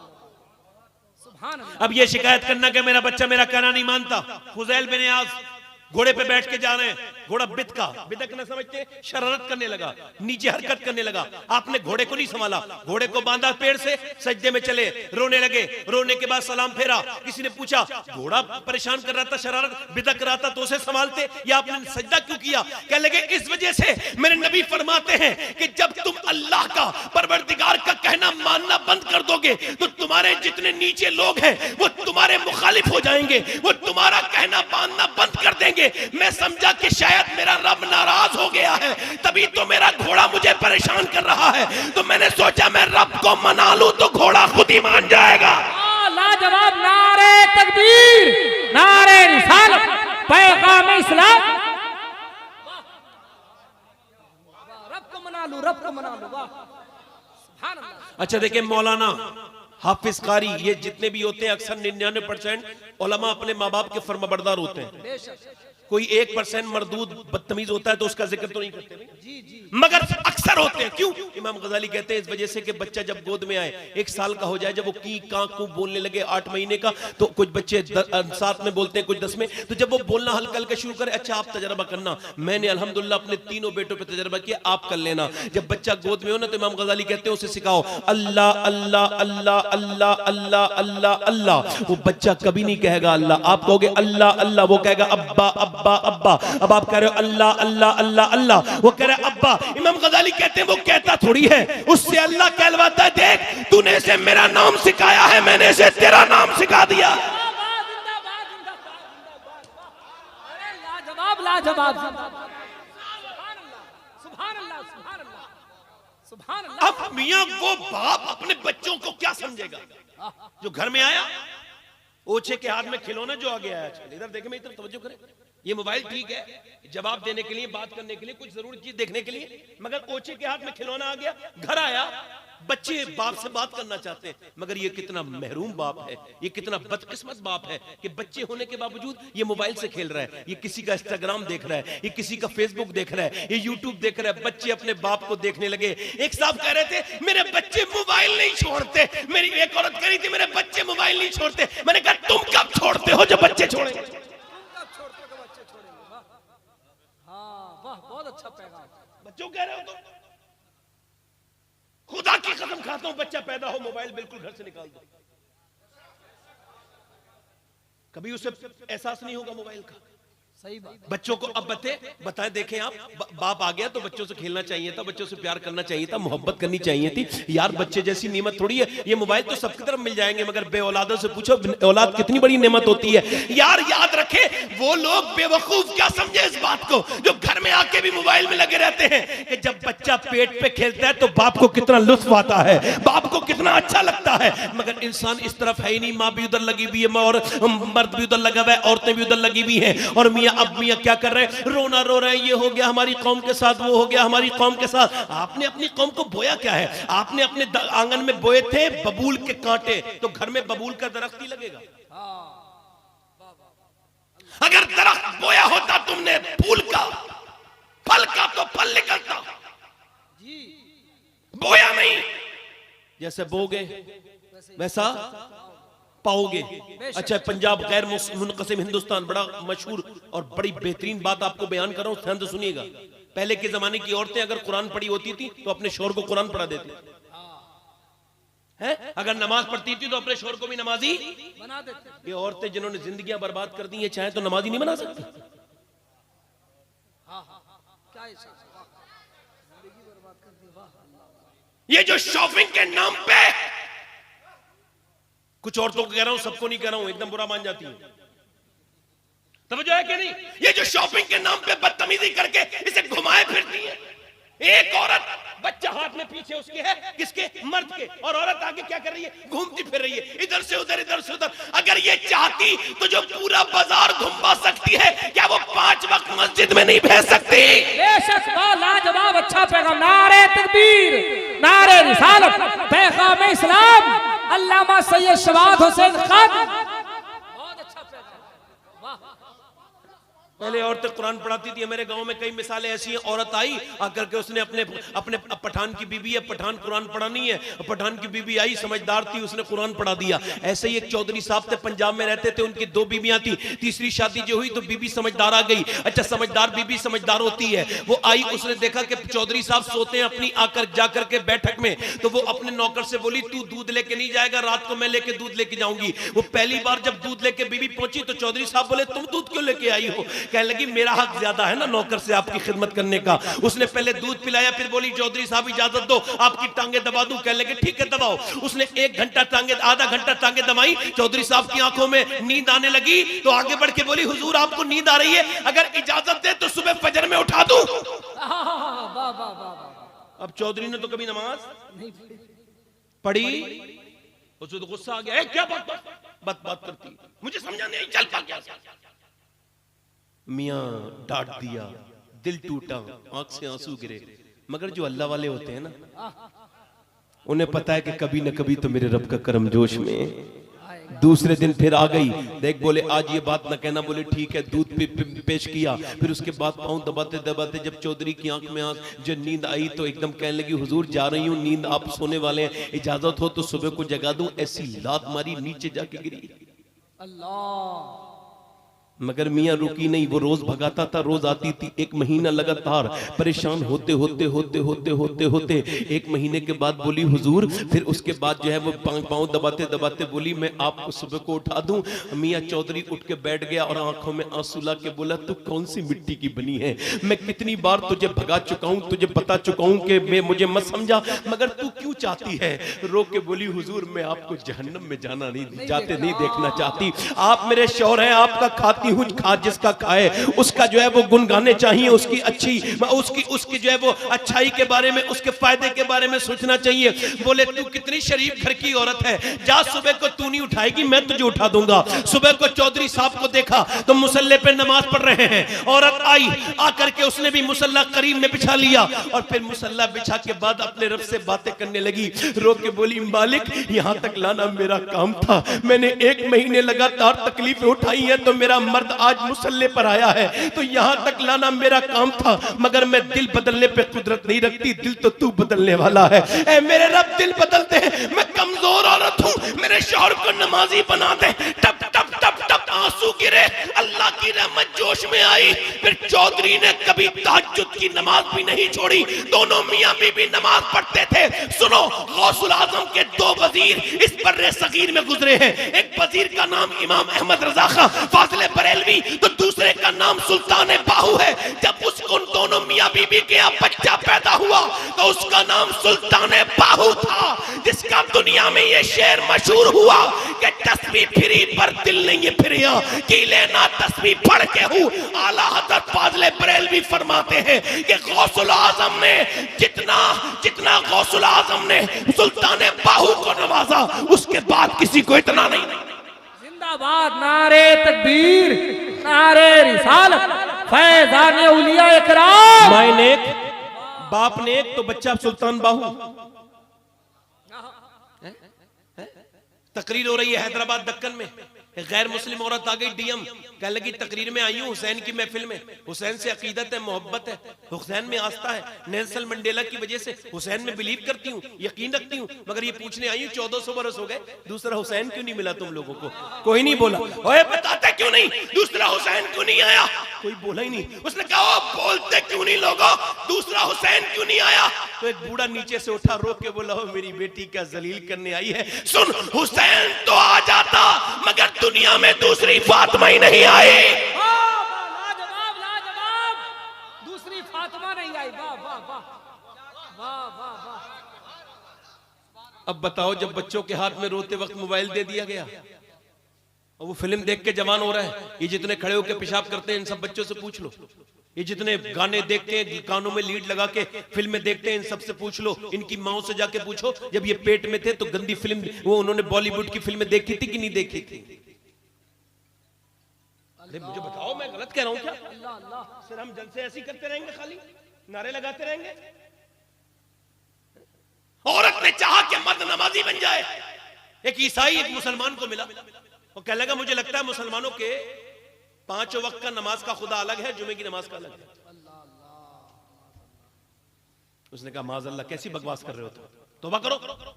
सुभान अल्लाह। अब ये शिकायत करना कि मेरा बच्चा मेरा कहना नहीं मानता। फुजैल बिन याज घोड़े पे बैठ के जा रहे हैं, घोड़ा बिदक न समझते, शरारत करने लगा, नीचे हरकत करने लगा। आपने घोड़े को नहीं संभाला, घोड़े को बांधा पेड़ से, सजदे में चले, रोने लगे। रोने के बाद सलाम फेरा। किसी ने पूछा, घोड़ा परेशान कर रहा था, शरारत बिदक रहा था तो उसे संभालते, या आपने सजदा क्यों किया? कह लगे इस वजह से मेरे नबी फरमाते हैं कि जब तुम अल्लाह का, परवरदिगार का कहना मानना बंद कर दोगे तो तुम्हारे जितने नीचे लोग हैं वो तुम्हारे मुखालिफ हो जाएंगे, वो तुम्हारा कहना मानना बंद कर देंगे। मैं समझा कि शायद मेरा रब नाराज हो गया है, तभी तो मेरा घोड़ा मुझे परेशान कर रहा है, तो मैंने सोचा मैं रब को मना लूं तो घोड़ा खुद ही मान जाएगा। लाजवाब, नारे तकबीर, नारे रिसालत, पैगाम इस्लाम। रब को मना लूं, रब को मना लूं, वाह सुभान अल्लाह। अच्छा देखिए, मौलाना, हाफिज, कारी, ये जितने भी होते हैं अक्सर 99% उलमा अपने माँ बाप के फर्माबरदार होते हैं। कोई 1% मरदूद बदतमीज होता है तो उसका जिक्र तो नहीं करते भाई, मगर अक्सर होते हैं। क्यों? इमाम गजाली कहते हैं इस वजह से कि बच्चा जब गोद में आए, 1 साल का हो जाए, जब वो की कां कू बोलने लगे, 8 महीने का, तो कुछ बच्चे 7 में बोलते हैं, कुछ 10 में, तो जब वो बोलना हल्का हल्का शुरू करे, अच्छा आप तजर्बा करना, मैंने अल्हम्दुलिल्लाह अपने 3 बेटों पे तजर्बा किया, आप कर लेना। जब बच्चा गोद में हो ना तो इमाम गजाली कहते हैं उसे सिखाओ अल्लाह अल्लाह अल्लाह अल्लाह अल्लाह अल्लाह अल्लाह। वो बच्चा कभी नहीं कहेगा अल्लाह, आप कहोगे अल्लाह अल्लाह, वो कहेगा अब्बा अब्बा अब्बा। अब आप कह रहे हो अल्लाह अल्लाह अल्लाह अल्लाह, वो कह रहे अब्बा। इमाम गजाली कहते हैं वो कहता थोड़ी है, उससे अल्लाह कहलवाता है, देख तूने इसे मेरा नाम सिखाया है, मैंने इसे तेरा नाम सिखा दिया। लाजवाब, लाजवाब, सुभान अल्लाह। अब मियां वो बाप अपने बच्चों को क्या समझेगा जो घर में आया, ओछे के हाथ में खिलौना जो आ गया है, इधर देखें, मैं इधर तवज्जो करें, ये मोबाइल ठीक है जवाब देने के लिए, बात करने के लिए, कुछ जरूरी चीज देखने के लिए, मगर ओछे के हाथ में खिलौना आ गया, घर आया, बच्चे बाप से बात करना चाहते हैं, मगर ये कितना महरूम बाप है, ये कितना बदकिस्मत बाप है कि बच्चे होने के बावजूद ये मोबाइल से खेल रहा है, ये किसी का इंस्टाग्राम देख रहा है, ये किसी का फेसबुक देख रहा है, ये यूट्यूब देख रहा है, बच्चे अपने बाप को देखने लगे। एक साहब कह रहे थे मेरे बच्चे मोबाइल नहीं छोड़ते, मेरी एक औरत कह रही थी मेरे बच्चे मोबाइल नहीं छोड़ते, मैंने कहा तुम कब छोड़ते हो जब बच्चे छोड़ेंगे? हाँ वाह, बहुत अच्छा पैगाम। बच्चों कह रहे हो तो खुदा की कसम खाता हूं, बच्चा पैदा हो मोबाइल बिल्कुल घर से निकाल दो, कभी उसे एहसास नहीं होगा मोबाइल का। सही बात। बच्चों को अब बताएं, देखें आप, बाप आ गया तो बच्चों से खेलना चाहिए था, बच्चों से प्यार करना चाहिए था, मोहब्बत करनी चाहिए थी यार, बच्चे जैसी नेमत थोड़ी है, ये मोबाइल तो सबकी तरफ मिल जाएंगे, मगर बे औलादों से पूछो औलाद कितनी बड़ी नेमत होती है यार। याद रखे वो लोग बेवकूफ क्या समझे इस बात को जो घर में आके भी मोबाइल में लगे रहते हैं कि जब बच्चा पेट पे खेलता है तो बाप को कितना लुत्फ आता है, बाप को कितना अच्छा लगता है, मगर इंसान इस तरफ है ही नहीं। माँ भी उधर लगी हुई है और मर्द भी उधर लगा हुआ है, औरतें भी उधर लगी हुई हैं, और अब मियां क्या कर रहे हैं, रोना रो रहे हैं, ये हो गया हमारी कौम के साथ, वो हो गया हमारी कौम के साथ। आपने अपनी कौम को बोया क्या है? आपने अपने आंगन में बोए थे बबूल के कांटे, तो घर में बबूल का दरख्त ही लगेगा। अगर दरख्त बोया होता तुमने फूल का, फल का, तो फल निकलता, बोया नहीं, जैसे बोगे वैसा पाओगे। अच्छा, पंजाब गैर मुनक़सिम हिंदुस्तान, बड़ा मशहूर और बड़ी बेहतरीन बात आपको बयान कर रहा हूं, ध्यान से सुनिएगा। पहले के जमाने की औरतें अगर कुरान पढ़ी होती थी तो अपने शोहर को कुरान पढ़ा देती है, अगर नमाज पढ़ती थी तो अपने शोहर को भी नमाजी बना देते। ये औरतें जिन्होंने जिंदगियां बर्बाद कर दी है, चाहे तो नमाजी नहीं बना सकती। ये जो शॉपिंग के नाम पे, कुछ औरतों को कह रहा हूं, सबको नहीं कह रहा हूं, एकदम बुरा मान जाती है, समझो है कि नहीं, ये जो शॉपिंग के नाम पे बदतमीजी करके इसे घुमाए फिरती है। एक औरत, बच्चा हाथ में पीछे उसके है, किसके? मर्द के, और औरत आगे क्या कर रही है? घूमती फिर रही है, इधर से उधर, इधर से उधर। अगर ये चाहती तो जो पूरा बाजार घुमा सकती है, क्या वो 5 वक्त मस्जिद में नहीं भेज सकती? बेशक, लाजवाब, अच्छा पैगाम। नारे तकबीर, नारे रिसालत, पैगाम इस्लाम, अल्लामा सैयद शवाद हुसैन खान। बहुत अच्छा पैगाम, वाह। पहले औरतें कुरान पढ़ाती थी, मेरे गांव में कई मिसालें ऐसी हैं, औरत आई आकर के उसने अपने पठान की बीबी है, पठान कुरान पढ़ानी है, पठान की बीबी आई, समझदार थी, उसने कुरान पढ़ा दिया। ऐसे ही एक चौधरी साहब थे, पंजाब में रहते थे, उनकी 2 बीबियां थी, तीसरी शादी जो हुई तो बीबी समझदार आ गई। अच्छा, समझदार बीबी समझदार होती है, वो आई, उसने देखा कि चौधरी साहब सोते हैं अपनी, आकर जाकर के बैठक में, तो वो अपने नौकर से बोली तू दूध लेके नहीं जाएगा, रात को मैं लेके दूध लेके जाऊंगी। वो पहली बार जब दूध लेके बीबी पहुंची तो चौधरी साहब बोले तुम दूध क्यों लेके आई हो? कहने लगी मेरा हक ज्यादा है ना नौकर से आपकी खिदमत करने का। उसने पहले दूध पिलाया, फिर बोली चौधरी साहब इजाजत दो, आपकी टांगे दबा दूं। कहने लगे ठीक है दबाओ। उसने 1 घंटा टांगे, आधा घंटा टांगे दबाई, चौधरी साहब की आंखों में नींद आने लगी, तो आगे बढ़ के बोली हुजूर आपको नींद आ रही है, अगर इजाजत दे तो सुबह फजर में उठा दूं। अब चौधरी ने तो कभी नमाज नहीं पढ़ी, उसे तो गुस्सा आ गया, क्या बात करती, मुझे समझा नहीं, चल पा गया। मियां डांट दिया, दिल टूटा, आंख से आंसू गिरे, मगर जो अल्लाह वाले होते हैं ना, उन्हें पता है कि कभी न कभी तो मेरे रब का करम जोश में। दूसरे दिन फिर आ गई, देख बोले आज ये बात न कहना, बोले ठीक है, दूध पेश किया, फिर उसके बाद पाँव दबाते दबाते जब चौधरी की आंख में जो नींद आई तो एकदम कहने लगी हुजूर जा रही हूँ, नींद, आप सोने वाले हैं, इजाजत हो तो सुबह को जगा दूं। ऐसी लात मारी, नीचे जाके गिरी। अल्लाह। मगर मियां रुकी नहीं, वो रोज भगाता था, रोज आती थी। 1 महीना लगातार परेशान होते होते होते होते होते होते 1 महीने के बाद बोली हुजूर, फिर उसके बाद जो है वो पाँव दबाते दबाते बोली मैं आपको सुबह को उठा दूं। मियां चौधरी उठ के बैठ गया और आंखों में आंसू ला के बोला तू कौन सी मिट्टी की बनी है? मैं कितनी बार तुझे भगा चुका हूं, तुझे बता चुका हूं कि मैं मुझे मत समझा, मगर तू क्यों चाहती है? रो के बोली हुजूर मैं आपको जहन्नम में जाना नहीं जाते नहीं देखना चाहती। आप मेरे शौहर हैं, आपका खाती की हूँ, खा जिसका खाए उसका जो है वो गुण गाने चाहिए, उसकी अच्छी उसकी जो है वो अच्छाई के बारे में, उसके फायदे के बारे में सोचना चाहिए। बोले तू कितनी शरीफ घर की औरत है, जा सुबह को तू नहीं उठाएगी, मैं तुझे उठा दूंगा। सुबह को चौधरी साहब को देखा तो मुसल्ले पे नमाज पढ़ रहे हैं, औरत आई, आकर के उसने भी मुसल्ला करीब में बिछा लिया और फिर मुसल्ला बिछा के बाद अपने रब से बातें करने लगी। रो के बोली मालिक यहां तक लाना मेरा काम था, मैंने 1 महीने लगातार तकलीफें उठाई हैं तो मेरा मर्द आज मुसल्ले पर आया है, तो यहां तक लाना मेरा काम था, मगर मैं दिल बदलने पे कुदरत नहीं रखती, दिल तो तू बदलने वाला है। ऐ मेरे रब दिल बदलते हैं, मैं कमजोर औरत हूं, मेरे शौहर को नमाजी बना दे। टप टप टप टप आंसू गिरे, अल्लाह की रहमत जोश में आई। फिर चौधरी ने कभी तहज्जुद की नमाज भी नहीं छोड़ी, दोनों मियां बीबी नमाज पढ़ते थे। सुनो, गौसुल आजम के 2 वजीर इस बर्रे सगीर में गुजरे हैं, एक वजीर का नाम इमाम अहमद रजा खां फाजिल बरेलवी, तो दूसरे का नाम सुल्तान बाहू है। जब उसको दोनों मियां बीबी के यहाँ बच्चा पैदा हुआ तो उसका नाम सुल्तान बाहू था, जिसका दुनिया में ये शेर मशहूर हुआ कि तस्बीह फिरी पर दिल नहीं फिरिया, कि लेना तस्बीह पढ़ के हूँ। आला हज़रत फाजिल बरेलवी फरमाते हैं कि गौसुल आजम ने जितना गौसुल आजम ने सुल्तान बाहू को नवाजा, उसके बाद किसी को इतना नहीं। जिंदाबाद नारे तकबीर, नारे रिसालत, फैज़ान औलिया इकराम। माए नेक, बाप नेक तो बच्चा सुल्तान बाहू। तकरीर हो रही है हैदराबाद दक्कन में, गैर मुस्लिम औरत आ गई डीएम, कह लगी तकरीर में आई हूँ हुसैन की महफिल में, हुसैन से अकीदत है, मोहब्बत है, हुसैन में आस्था है, नेल्सन मंडेला की वजह से हुसैन में बिलीव करती हूँ, यकीन रखती हूँ, मगर ये पूछने आई हूँ 1400 बरस हो गए, दूसरा हुसैन क्यों नहीं मिला तुम लोगों को? कोई नहीं बोला। ओए बताते क्यों नहीं दूसरा हुसैन क्यों नहीं आया? कोई बोला ही नहीं। उसने कहा बोलते क्यों नहीं लोगों, दूसरा हुसैन क्यों नहीं आया? तो एक बूढ़ा नीचे से उठा, रो के बोला, मेरी बेटी का जलील करने आई है। सुन, हुसैन तो आ जाता मगर दुनिया में दूसरी फातिमा ही नहीं आई। लाजवाब लाजवाब, दूसरी फातिमा नहीं आई। वाह वाह वाह वाह वाह वाह। अब बताओ, जब बच्चों के हाथ में रोते वक्त मोबाइल दे दिया गया और वो फिल्म देख के जवान हो रहा है, ये जितने खड़े होकर पेशाब करते हैं इन सब बच्चों से पूछ लो, ये जितने गाने देखते हैं, कानों में लीड लगा के फिल्में देखते हैं, इन सब से पूछ लो, इनकी माओ से जाके पूछो जब ये पेट में थे तो गंदी फिल्म वो उन्होंने बॉलीवुड की फिल्में देखी थी कि नहीं देखी थी? अरे मुझे बताओ, मैं गलत कह रहा हूं क्या? अल्लाह अल्लाह, सर हम जलसे ऐसे करते रहेंगे, खाली नारे लगाते रहेंगे? औरत ने चाहा कि मर्द नमाजी बन जाए। एक ईसाई एक मुसलमान को मिला, वो कहने लगा मुझे लगता है मुसलमानों के 5 वक्त का नमाज का खुदा अलग है, जुमे की नमाज का अलग है। उसने कहा माज़अल्लाह, कैसी बकवास कर रहे हो तुम, तौबा करो।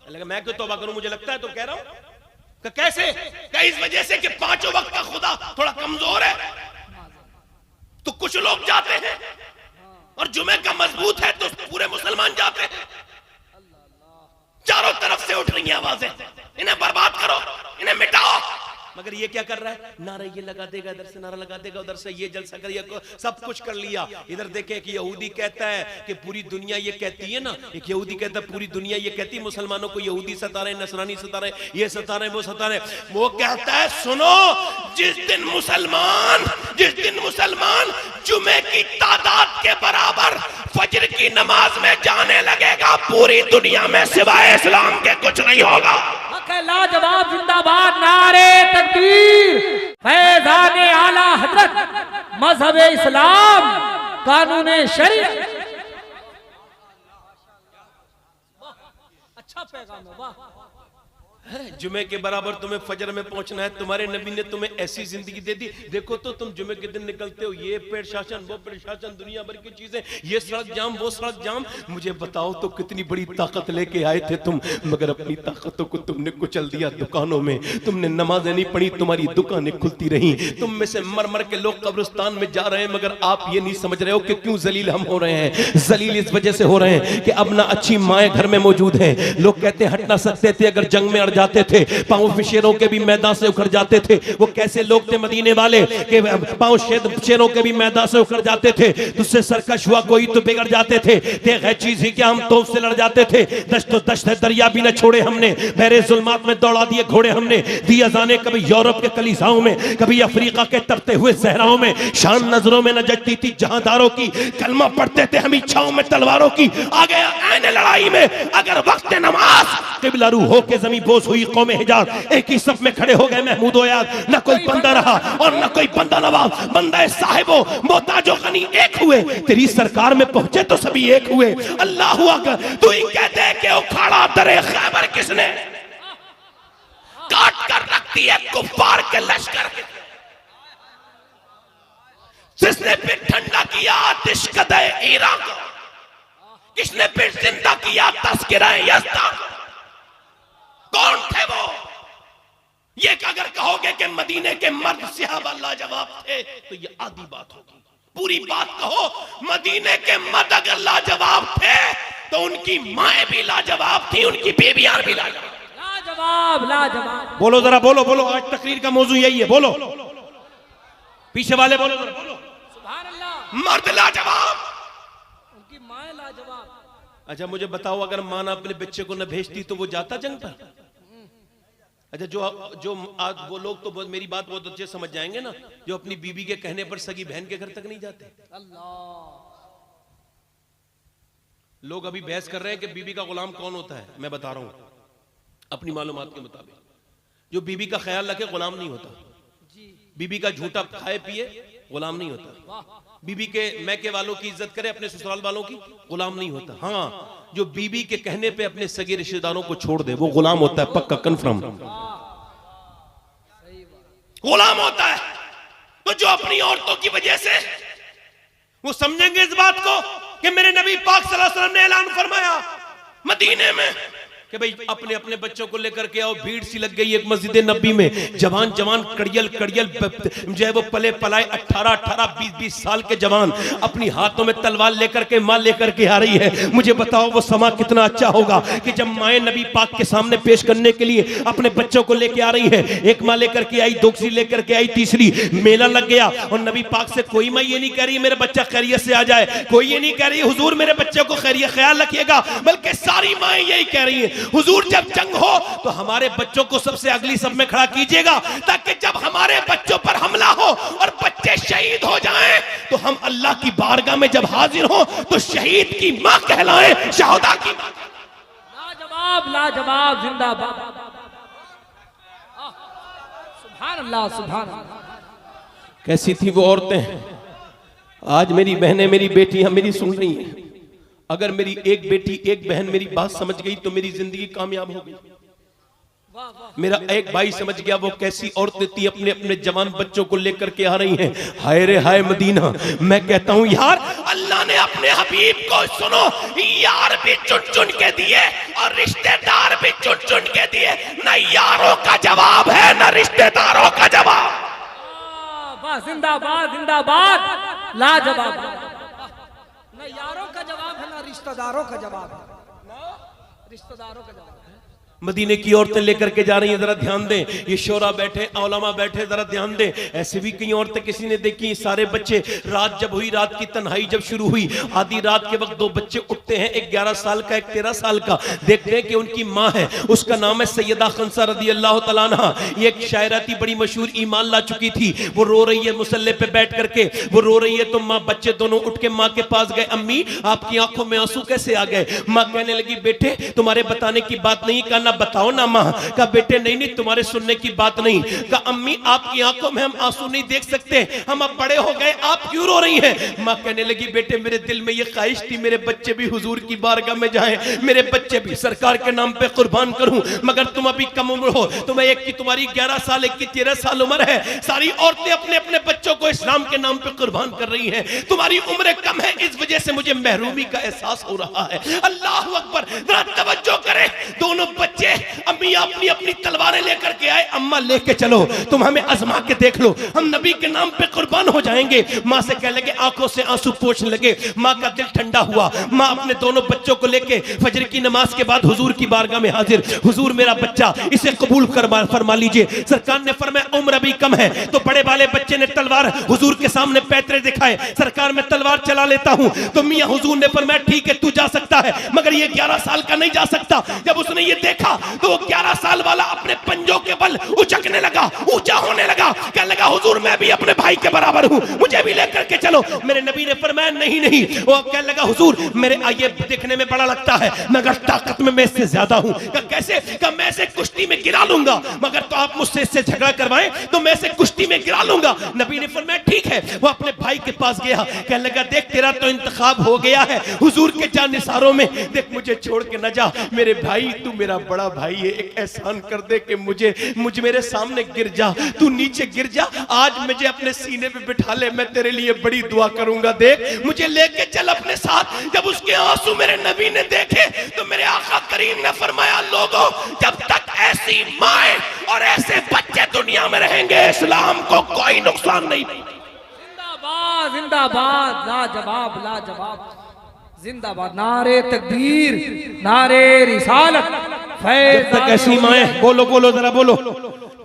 लगा मैं क्यों तौबा करूं, मुझे लगता है तो कह रहा हूं। कैसे? क्या इस वजह से कि 5 वक्त का खुदा थोड़ा कमजोर है तो कुछ लोग जाते हैं, और जुमे का मजबूत है तो पूरे मुसलमान जाते हैं। चारों तरफ से उठ रही हैं आवाजें, इन्हें बर्बाद करो, इन्हें मिटाओ। मगर ये क्या कर रहा है? नारा ये लगा देगा, इधर से नारा लगा देगा, उधर से ये जलसा कर, ये सब कुछ कर लिया। इधर देखे कि यहूदी कहता है कि पूरी दुनिया ये कहती है ना, एक यहूदी कहता है पूरी दुनिया ये कहती है मुसलमानों को यहूदी सता रहे, नसरानी सता रहे, ये सता रहे, वो सता रहे। वो कहता है सुनो, जिस दिन मुसलमान जुमे की तादाद के बराबर फजर की नमाज में जाने लगेगा, पूरी दुनिया में सिवाय इस्लाम के कुछ नहीं होगा। लाजवाब, जिंदाबाद, नारे तकबीर, फैज़ान आला हजरत, मजहब इस्लाम, कानून शरीयत। अच्छा पैगाम है, वाह। जुमे के बराबर तुम्हें फजर में पहुंचना है, तुम्हारे नबी ने तुम्हें ऐसी जिंदगी दे दी। देखो तो तुम जुमे के दिन निकलते हो, ये पेड़ शासन, वो पेड़ शासन, दुनिया भर की चीजें, ये सड़क जाम, वो सड़क जाम। मुझे बताओ तो कितनी बड़ी ताकत लेके आए थे तुम, मगर अपनी ताकतों को तुमने कुचल दिया दुकानों में। तुमने नमाजें नहीं पढ़ी, तुम्हारी दुकानें खुलती रही। तुम में से मर मर के लोग कब्रिस्तान में जा रहे हैं, मगर आप ये नहीं समझ रहे हो कि क्यों जलील हम हो रहे हैं। जलील इस वजह से हो रहे हैं कि अब ना अच्छी माएं घर में मौजूद हैं। लोग कहते हैं हट ना सकते थे, अगर जंग में अड़ बिगड़ जाते थे, पांव शेरों के भी मैदान से उखड़ जाते थे। वो कैसे लोग थे मदीने वाले कि पांव शेरों के भी मैदान से उखड़ जाते थे, तुझसे सरकश हुआ कोई तो बिगड़ जाते थे। देख है चीज ही क्या, हम तोप से लड़ जाते थे। दश्त दरिया भी न छोड़े हमने, बहरे जुल्मात में दौड़ा दिए घोड़े हमने। दी अज़ाने कभी यूरोप के कलीसाओं में, कभी अफ्रीका के तपते हुए सहराओं में। शान नजरों में न जचती थी जहांदारों की, कलमा पढ़ते थे हम इच्छाओं में तलवारों की। आ गया ऐन लड़ाई में अगर वक्त नमाज, किबला रू हो के जमीन बोझ हुई कौम हिजाज। एक ही सब में खड़े हो गए महमूद ओ याद, न कोई बंदा रहा और न कोई बंदा नवाज। बंदा साहिबो मोहताजो गनी एक हुए, तेरी सरकार में पहुंचे तो सभी एक हुए। अल्लाह अकबर, तू ही कहते हैं कि उखाड़ा दरे खैबर किसने, काट कर रख दिए कुफ्फार के लश्कर, जिसने फिर ठंडा किया आतिश कदे ईरान को, किसने फिर जिंदा किया तस्किरा यज़्दा। कौन थे वो? ये अगर कहोगे कि मदीने के मर्द सहाबा लाजवाब थे तो ये आधी बात होगी। पूरी बात कहो, मदीने के मर्द अगर लाजवाब थे तो उनकी माएं भी लाजवाब थी, उनकी बीवियां भी लाजवाब। लाजवाब। बोलो जरा, बोलो बोलो, आज तकरीर का मौजू यही है, बोलो पीछे वाले बोलो जरा, बोलो। सुभान अल्लाह। मर्द लाजवाब, उनकी माएं लाजवाब। अच्छा मुझे बताओ, अगर मां ना अपने बच्चे को न भेजती तो वो जाता जंग पर? अच्छा जो आज वो लोग तो मेरी बात बहुत अच्छे समझ जाएंगे ना, जो अपनी बीबी के कहने पर सगी बहन के घर तक नहीं जाते। अल्लाह। लोग अभी बहस कर रहे हैं कि बीबी का गुलाम कौन होता है। मैं बता रहा हूं अपनी मालूमात के मुताबिक, जो बीबी का ख्याल रखे गुलाम नहीं होता। बीबी का झूठा खाए पिए गुलाम नहीं होता। बीबी के मैके वालों की इज्जत करे, अपने ससुराल वालों की, गुलाम नहीं होता। हाँ, जो बीबी के कहने पे अपने सगे रिश्तेदारों को छोड़ दे वो गुलाम होता है, पक्का कन्फर्म गुलाम होता है। तो जो अपनी औरतों की वजह से वो समझेंगे इस बात को कि मेरे नबी पाक सल्लल्लाहु अलैहि वसल्लम ने ऐलान फरमाया मदीने में कि भाई अपने अपने बच्चों को लेकर के आओ। भीड़ सी लग गई एक मस्जिद नबी में, जवान जवान कड़ियल कड़ियल जो है वो पले पलाए 18-18 20-20 साल के जवान अपनी हाथों में तलवार लेकर के मां लेकर के आ रही है। मुझे बताओ वो समा कितना अच्छा होगा कि जब माए नबी पाक के सामने पेश करने के लिए अपने बच्चों को लेके आ रही है। एक माँ लेकर के आई, दूसरी लेकर के आई, तीसरी। मेला लग गया और नबी पाक से कोई माँ ये नहीं कह रही मेरा बच्चा खैरियत से आ जाए, कोई ये नहीं कह रही हुजूर मेरे बच्चे को खैरियत ख्याल रखिएगा, बल्कि सारी माएं यही कह रही है हुजूर जब जंग हो तो हमारे बच्चों को सबसे अगली सब में खड़ा कीजिएगा, ताकि जब हमारे बच्चों पर हमला हो और बच्चे शहीद हो जाएं तो हम अल्लाह की बारगाह में जब हाजिर हो तो शहीद की मां कहलाएं, शहदा की मां। लाजवाब लाजवाब, जिंदाबाद। सुभान अल्लाह सुभान अल्लाह। कैसी थी वो औरतें? आज मेरी बहनें, मेरी बेटियां मेरी सुन रही हैं। अगर मेरी एक बेटी एक बहन मेरी बात समझ गई तो मेरी जिंदगी कामयाब हो गई। मेरा एक भाई समझ गया वो कैसी औरतें थी, अपने अपने जवान बच्चों को लेकर के आ रही हैं। हाय रे हाय मदीना। मैं कहता हूं यार अल्लाह ने अपने हबीब को सुनो यार भी चुन चुन के दिए और रिश्तेदार भी चुन चुन के दिए। न यारों का जवाब है न रिश्तेदारों का जवाब। जिंदाबाद जिंदाबाद, लाजवाब। न यारों का जवाब है ना रिश्तेदारों का जवाब है, रिश्तेदारों का जवाब है। मदीने की औरतें लेकर के जा रही हैं, जरा ध्यान दें। ये शोरा बैठे, औलमा बैठे, जरा ध्यान दें। ऐसे भी कई औरतें किसी ने देखी, सारे बच्चे। रात जब हुई, रात की तन्हाई जब शुरू हुई, आधी रात के वक्त दो बच्चे उठते हैं, एक 11 साल का, एक 13 साल का। देखते हैं कि उनकी माँ है, उसका नाम है सैयदा खंसा रदी अल्लाह तआला अन्हा। ये एक शायरा थी, बड़ी मशहूर, ईमान ला चुकी थी। वो रो रही है मुसल्ले पे बैठ करके, वो रो रही है तो माँ बच्चे दोनों उठ के माँ के पास गए। अम्मी आपकी आंखों में आंसू कैसे आ गए? माँ कहने लगी बेटे तुम्हारे बताने की बात नहीं, कहना बताओ ना माँ। कहा बेटे नहीं नहीं तुम्हारे सुनने की बात नहीं। कहा अम्मी आपकी आंखों में हम आंसू नहीं देख सकते, हम अब बड़े हो गए, आप क्यों रो रही हैं? माँ कहने लगी बेटे मेरे दिल में ये ख्वाहिश थी मेरे बच्चे भी हुजूर की बारगाह में जाएं, मेरे बच्चे भी सरकार के नाम पे कुर्बान करूं, मगर तुम अभी कम उम्र हो, तुम्हें एक की तुम्हारी 11 साल, एक की 13 साल उम्र है। सारी औरतें अपने अपने बच्चों को इस्लाम के नाम पे कुर्बान कर रही हैं, तुम्हारी उम्र कम है, इस वजह से मुझे महरूमी का एहसास हो रहा है। अल्लाह अकबर, जरा तवज्जो करें। दोनों बच्चे बच्चे अम्मी अपनी अपनी तलवारें लेकर के आए, अम्मा लेके चलो, तुम हमें आजमा के देख लो, हम नबी के नाम पे कुर्बान हो जाएंगे। माँ से कहने लगे, आंखों से आंसू पोंछने लगे। माँ का दिल ठंडा हुआ। माँ अपने दोनों बच्चों को लेके फजर की नमाज के बाद हुजूर की बारगाह में हाजिर, हुजूर मेरा बच्चा, इसे कबूल फरमा लीजिए। सरकार ने फरमाया उम्र अभी कम है, तो बड़े वाले बच्चे ने तलवार हुजूर के सामने पैतरे दिखाए, सरकार मैं तलवार चला लेता हूं। तो मियां हुजूर ने फरमाया ठीक है तू जा सकता है, मगर ये 11 साल का नहीं जा सकता। जब उसने ये देखा तो वो 11 साल वाला अपने पंजों के बल उचकने लगा, ऊंचा होने लगा, कहने लगा हुजूर मैं भी अपने भाई के बराबर हूं, मुझे भी लेकर के चलो। मेरे नबी ने फरमाया नहीं नहीं। वो कहने लगा हुजूर मेरे ये देखने में बड़ा लगता है, मगर ताकत में मैं इससे ज्यादा हूं। कैसे? मैं इसे कुश्ती में गिरा लूंगा, मगर तो आप मुझसे इससे झगड़ा करवाएं तो मैं इसे कुश्ती में गिरा लूंगा। नबी ने फरमाया ठीक है। वो अपने भाई के पास गया, कहने लगा देख तेरा तो इंतखाब हो गया है हुजूर के जानिसारों में, देख मुझे छोड़ के न जा मेरे भाई, तू मेरा बड़ा भाई है, एक एहसान कर दे कि मुझे मेरे सामने गिर जा, तू नीचे गिर जा, आज मुझे अपने सीने पे बिठा ले, मैं तेरे लिए बड़ी दुआ करूंगा, देख मुझे लेके चल अपने साथ। जब उसके आंसू मेरे नबी ने देखे तो मेरे आका करीम ने फरमाया लोगों जब तक ऐसी माएं और ऐसे बच्चे दुनिया में रहेंगे इस्लाम को कोई नुकसान नहीं। जिंदाबाद जिंदाबाद, लाजवाब लाजवाब, जिंदाबाद, नारे तकबीर, नारे रिसालत, जब तक ऐसी माएं, बोलो बोलो जरा बोलो,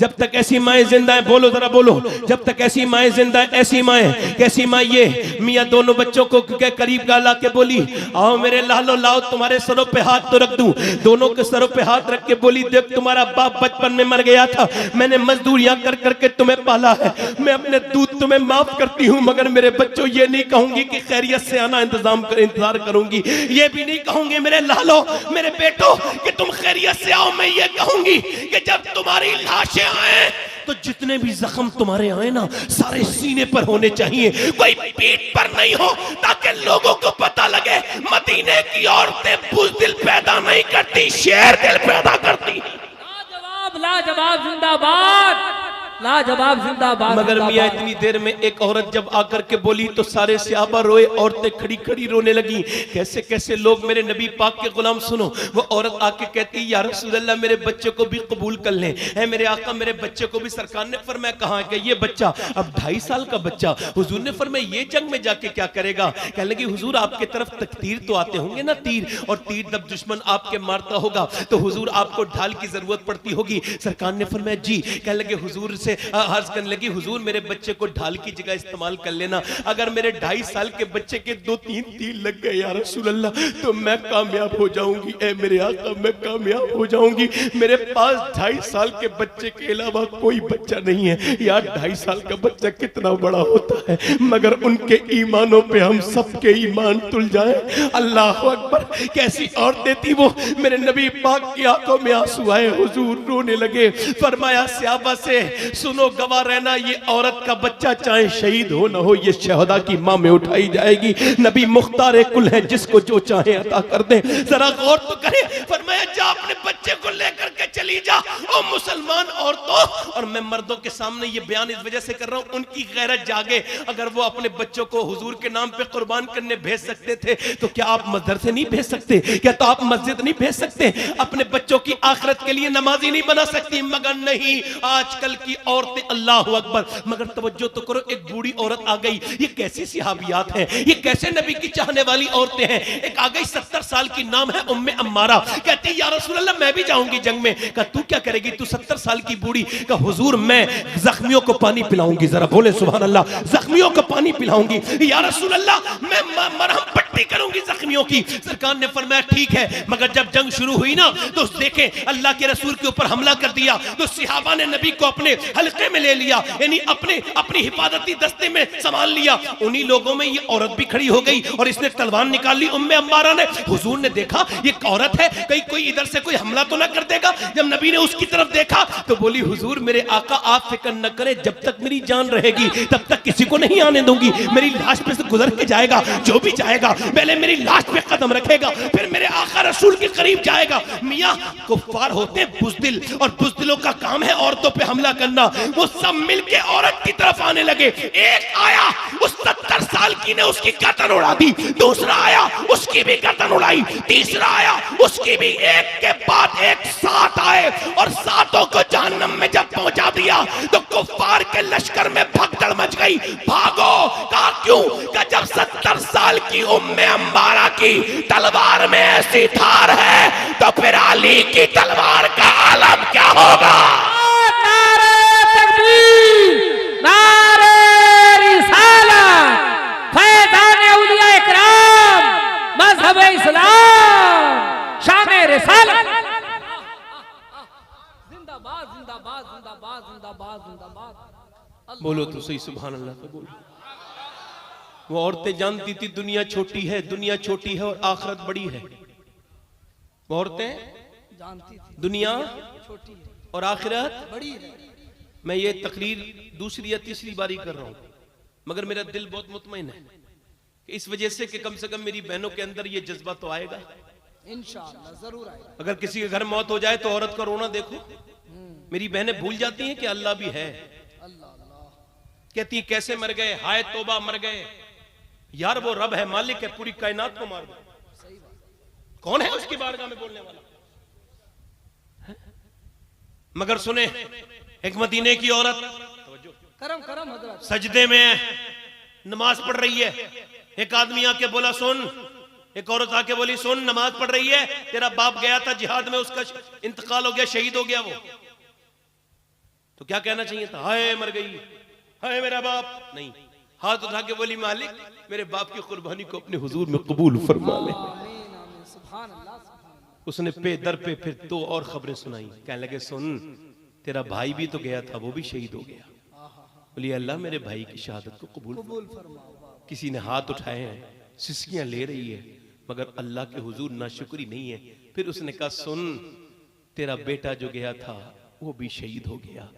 जब तक ऐसी माएं जिंदा हैं, बोलो जरा बोलो, जब तक ऐसी माएं जिंदा हैं, ऐसी माएं, कैसी माँ ये? मियाँ दोनों बच्चों को के करीब ला के बोली आओ मेरे लालो, लाओ तुम्हारे सरों पे हाथ तो रख दूं। दोनों के सरों पे हाथ रख के बोली देख तुम्हारा बाप बचपन में मर गया था, मैंने मजदूरियां कर करके तुम्हें पाला है, मैं अपने दूध तुम्हें माफ करती हूँ, मगर मेरे बच्चों ये नहीं कहूंगी कि खैरियत से आना इंतजार करूंगी, ये भी नहीं कहूंगी मेरे लालो मेरे बेटो कि तुम खैरियत से आओ, मैं ये कहूंगी कि जब तुम्हारी लाशें आए तो जितने भी जख्म तुम्हारे आए ना सारे सीने पर होने चाहिए, कोई पीठ पर नहीं हो, ताकि लोगों को पता लगे मदीने की औरतें बुज़दिल पैदा नहीं करती, शेर दिल पैदा करती। लाजवाब लाजवाब, जिंदाबाद लाजवाब, जिंदाबाद। मगर मियाँ इतनी देर में एक औरत जब आकर के बोली तो सारे सहाबा रोए, औरतें खड़ी खड़ी रोने लगी। कैसे कैसे लोग मेरे नबी पाक के गुलाम, सुनो। वो औरत आके कहती या रसूल अल्लाह मेरे बच्चे को भी कबूल कर लें, है मेरे आका मेरे बच्चे को भी। सरकार ने फरमाया कहाँ कि ये बच्चा अब 2.5 साल का बच्चा। हुजूर ने फरमाया ये जंग में जाके क्या करेगा? कहने लगी हुजूर आपके तरफ तीर तो आते होंगे ना, तीर, और तीर जब दुश्मन आपके मारता होगा तो हुजूर आपको ढाल की जरूरत पड़ती होगी। सरकार ने फरमाया जी। कहने लगे हुजूर से अर्ज करने लगी हुजूर मेरे बच्चे को ढाल की जगह इस्तेमाल कर लेना, अगर मेरे 2.5 साल के बच्चे के 2-3 तीर लग गए या रसूल अल्लाह तो मैं कामयाब हो जाऊंगी, ए मेरे आका मैं कामयाब हो जाऊंगी। मेरे पास 2.5 साल के बच्चे के अलावा कोई बच्चा नहीं है। यार 2.5 साल का बच्चा कितना बड़ा होता है, मगर उनके ईमानों पे हम सबके ईमान तुल जाए। अल्लाह अकबर, कैसी औरतें थी वो। मेरे नबी पाक की आंखों में आंसू आए, हुजूर रोने लगे। फरमाया सहाबा से सुनो गवाह रहना, ये औरत का बच्चा चाहे शहीद हो ना हो ये शहदा की मां में उठाई जाएगी। नबी मुख्तार कुल है, जिसको जो चाहे अता कर दे। जरा गौर तो करे। फरमाया जा अपने बच्चे को लेकर के चली जा। ओ मुसलमान औरतों, और मैं मर्दों के सामने ये बयान इस वजह से कर रहा हूं उनकी गैरत जागे। अगर वो अपने बच्चों को हुजूर के नाम पे कुर्बान करने भेज सकते थे तो क्या आप मदरसे नहीं भेज सकते? क्या तो आप मस्जिद नहीं भेज सकते? अपने बच्चों की आखिरत के लिए नमाजी नहीं बना सकती? मगर नहीं, आजकल की औरतें, अल्लाह अकबर। मगर तवज्जो तो करो, एक बूढ़ी औरत आ गई। ये कैसी सिहाबियात हैं, ये कैसे नबी की चाहने वाली औरतें हैं। एक आ गई 70 साल की, नाम है उम्मे अम्मारा। कहती या रसूल अल्लाह मैं भी जाऊंगी जंग में। कहा तू क्या करेगी? तू 70 साल की बूढ़ी। कहा हुजूर मैं जख्मियों को पानी पिलाऊंगी। जरा बोले सुभान अल्लाह, जख्मियों को पानी पिलाऊंगी। या रसूल अल्लाह मैं मरहम पट्टी करूंगी जख्मियों की। सरकार ने फरमाया ठीक है। मगर जब जंग शुरू हुई ना तो देखे अल्लाह के रसूल के ऊपर हमला कर दिया तो सहाबा ने नबी को अपने हल्के में ले लिया, यानी अपनी हिफाजती दस्ते में संभाल लिया। उन्हीं लोगों में ये औरत भी खड़ी हो गई और इसने तलवार निकाल ली। उम्मे अम्मारा ने, हुजूर ने देखा ये औरत है, कहीं कोई इधर से कोई हमला तो ना कर देगा। जब नबी ने उसकी तरफ देखा तो बोली हुजूर मेरे आका आप फिक्र न करें, जब तक मेरी जान रहेगी तब तक किसी को नहीं आने दूंगी। मेरी लाश पे से गुजर के जाएगा जो भी जाएगा, पहले मेरी लाश पे कदम रखेगा फिर मेरे आका रसूल के करीब जाएगा। मियां कुफ्फार होते बुज़दिल, और बुज़दिलों का काम है औरतों पे हमला करना। वो सब मिलके औरत की तरफ आने लगे। एक आया उस 70 साल की ने उसकी गर्दन उड़ा दी, दूसरा आया उसकी भी गर्दन उड़ाई, तीसरा आया उसकी भी, एक के बाद एक 7 लश्कर में भगदड़ मच गई, भागो। कहा क्यों? कहा जब 70 साल की उम्मे अंबारा की तलवार में ऐसी धार है तो फिर अली की तलवार का आलम क्या होगा? नारे तकबीर, नारे रिसालत, फैज़ान औलिया इकराम, मज़हब इस्लाम, शान रिसालत। जिंदाबाद जिंदाबाद जिंदाबाद जिंदाबाद जिंदाबाद। बोलो तो सही सुभान अल्लाह। तो बोलो। वो औरतें जानती थी दुनिया छोटी है, दुनिया छोटी है और आखिरत बड़ी है। वो औरतें जानती थी दुनिया छोटी है और आखिरत बड़ी है। मैं ये तकरीर दूसरी या तीसरी बारी कर रहा हूं, मगर मेरा दिल बहुत मुतमईन है कि इस वजह से कि कम से कम मेरी बहनों के अंदर ये जज्बा तो आएगा। इंशाअल्लाह जरूर आएगा। अगर किसी के घर मौत हो जाए तो औरत का रोना देखो। मेरी बहनें भूल जाती हैं कि अल्लाह भी है। अल्लाह अल्लाह कहती कैसे मर गए, हाय तौबा मर गए। यार वो रब है, मालिक है, पूरी कायनात को मार दो। सही बात। कौन है उसकी बारगाह में बोलने वाला? मगर सुने, एक मदीने की औरत करम करम हजरत सजदे में नमाज पढ़ रही है। एक आदमी आके बोला सुन, एक औरत आके बोली सुन, नमाज पढ़ रही है, तेरा बाप गया था जिहाद में, उसका इंतकाल हो गया, शहीद हो गया वो। तो क्या कहना चाहिए था? हाय मर गई, हाय मेरा बाप। नहीं, हाथ उठा के बोली मालिक मेरे बाप की कुर्बानी को अपने हुजूर में कबूल फरमा ले। आमीन आमीन सुभान अल्लाह सुभान अल्लाह। उसने पे दर पे फिर दो और खबरें सुनाई। कहने लगे सुन, तेरा भाई भी तो गया था, वो भी शहीद हो गया। बोली अल्लाह मेरे भाई की शहादत को कबूल कबूल फरमाओ। किसी ने हाथ उठाए हैं, सिसकियां ले रही है, मगर अल्लाह के हुजूर नाशुक्री नहीं है। फिर उसने कहा सुन, तेरा बेटा जो गया था वो भी शहीद हो गया।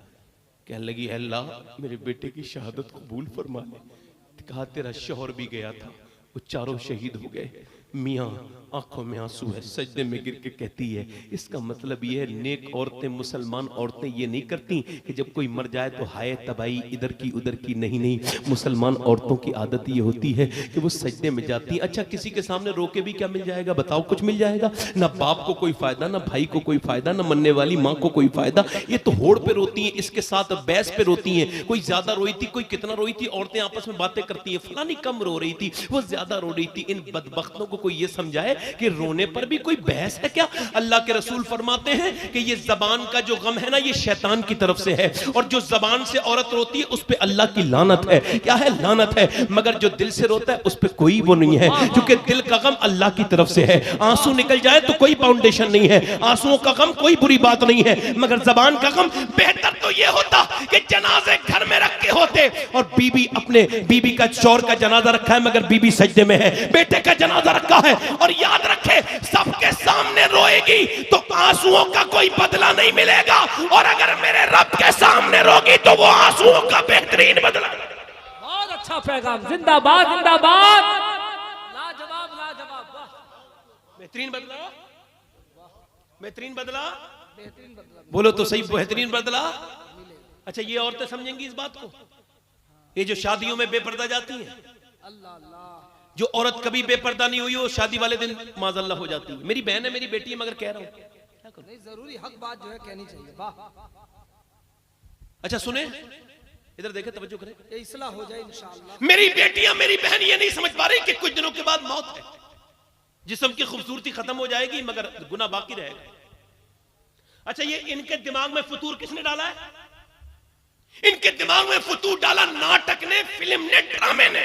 कहने लगी अल्लाह मेरे बेटे की शहादत कबूल फरमा ले। कहा तेरा शौहर भी गया था, वो चारों शहीद हो गए। मियाँ आंखों में आंसू है, सजदे में गिर के कहती है इसका मतलब ये है नेक औरतें, मुसलमान औरतें ये नहीं करती कि जब कोई मर जाए तो हाय तबाही इधर की उधर की। नहीं नहीं, मुसलमान औरतों की आदत ये होती है कि वो सजदे में जाती हैं। अच्छा किसी के सामने रोके भी क्या मिल जाएगा? बताओ कुछ मिल जाएगा? ना बाप को कोई फायदा, ना भाई को कोई फायदा, ना मरने वाली माँ को कोई फायदा। ये तो होड़ पे रोती हैं, इसके साथ बैस पे रोती हैं। कोई ज्यादा रोई थी, कोई कितना रोई थी, औरतें आपस में बातें करती है, फलानी कम रो रही थी, वो ज्यादा रो रही थी। इन बदबख्तों को कोई ये समझाए कि रोने पर भी कोई बहस है क्या? अल्लाह के रसूल फरमाते हैं कि ये जबान का जो गम है ना, ये शैतान की तरफ से है, और जो जबान से औरत रोती है उस पे अल्लाह की लानत है। क्या है? लानत है। मगर जो दिल से रोता है उस पे कोई वो नहीं है, क्योंकि दिल का गम अल्लाह की तरफ से है। आंसू निकल जाए तो कोई फाउंडेशन नहीं है, आंसुओं का गम कोई बुरी बात नहीं है, मगर जबान का गम बेहतर तो ये होता कि जनाजे घर में रख के होते और बीबी अपने बीबी का शौहर का जनाजा रखा है मगर बीबी सजदे में है, बेटे का जनाजा रखा है और याद रखे सबके सामने रोएगी तो आंसुओं का कोई बदला नहीं मिलेगा, और अगर मेरे रब के सामने रोगी तो वो आंसुओं का बेहतरीन बदला। बहुत अच्छा पैगाम। जिंदाबाद जिंदाबाद। लाजवाब लाजवाब। वाह बेहतरीन बदला, बेहतरीन बदला। बेहतरीन बदला। बोलो तो सही, बेहतरीन बदला। अच्छा ये औरतें समझेंगी इस बात को? ये जो शादियों में बेपर्दा जाती हैं, अल्लाह अल्लाह। जो औरत कभी बेपर्दा नहीं हुई वो शादी वाले दिन माज़अल्लाह हो जाती है। मेरी बहन है, मेरी बेटी है, मगर कह रहा हूं नहीं जरूरी हक बात जो है कहनी चाहिए। वाह। अच्छा सुने, इधर देखे, तवज्जो करें। ये इस्लाह हो जाए इंशाअल्लाह। मेरी बेटियां, मेरी बहन ये नहीं समझ पा रही कि कुछ दिनों के बाद मौत है, जिस्म की खूबसूरती खत्म हो जाएगी मगर गुनाह बाकी रहेगा। अच्छा ये इनके दिमाग में फतूर किसने डाला है? इनके दिमाग में फतूर डाला नाटक ने, फिल्म ने, ड्रामे ने।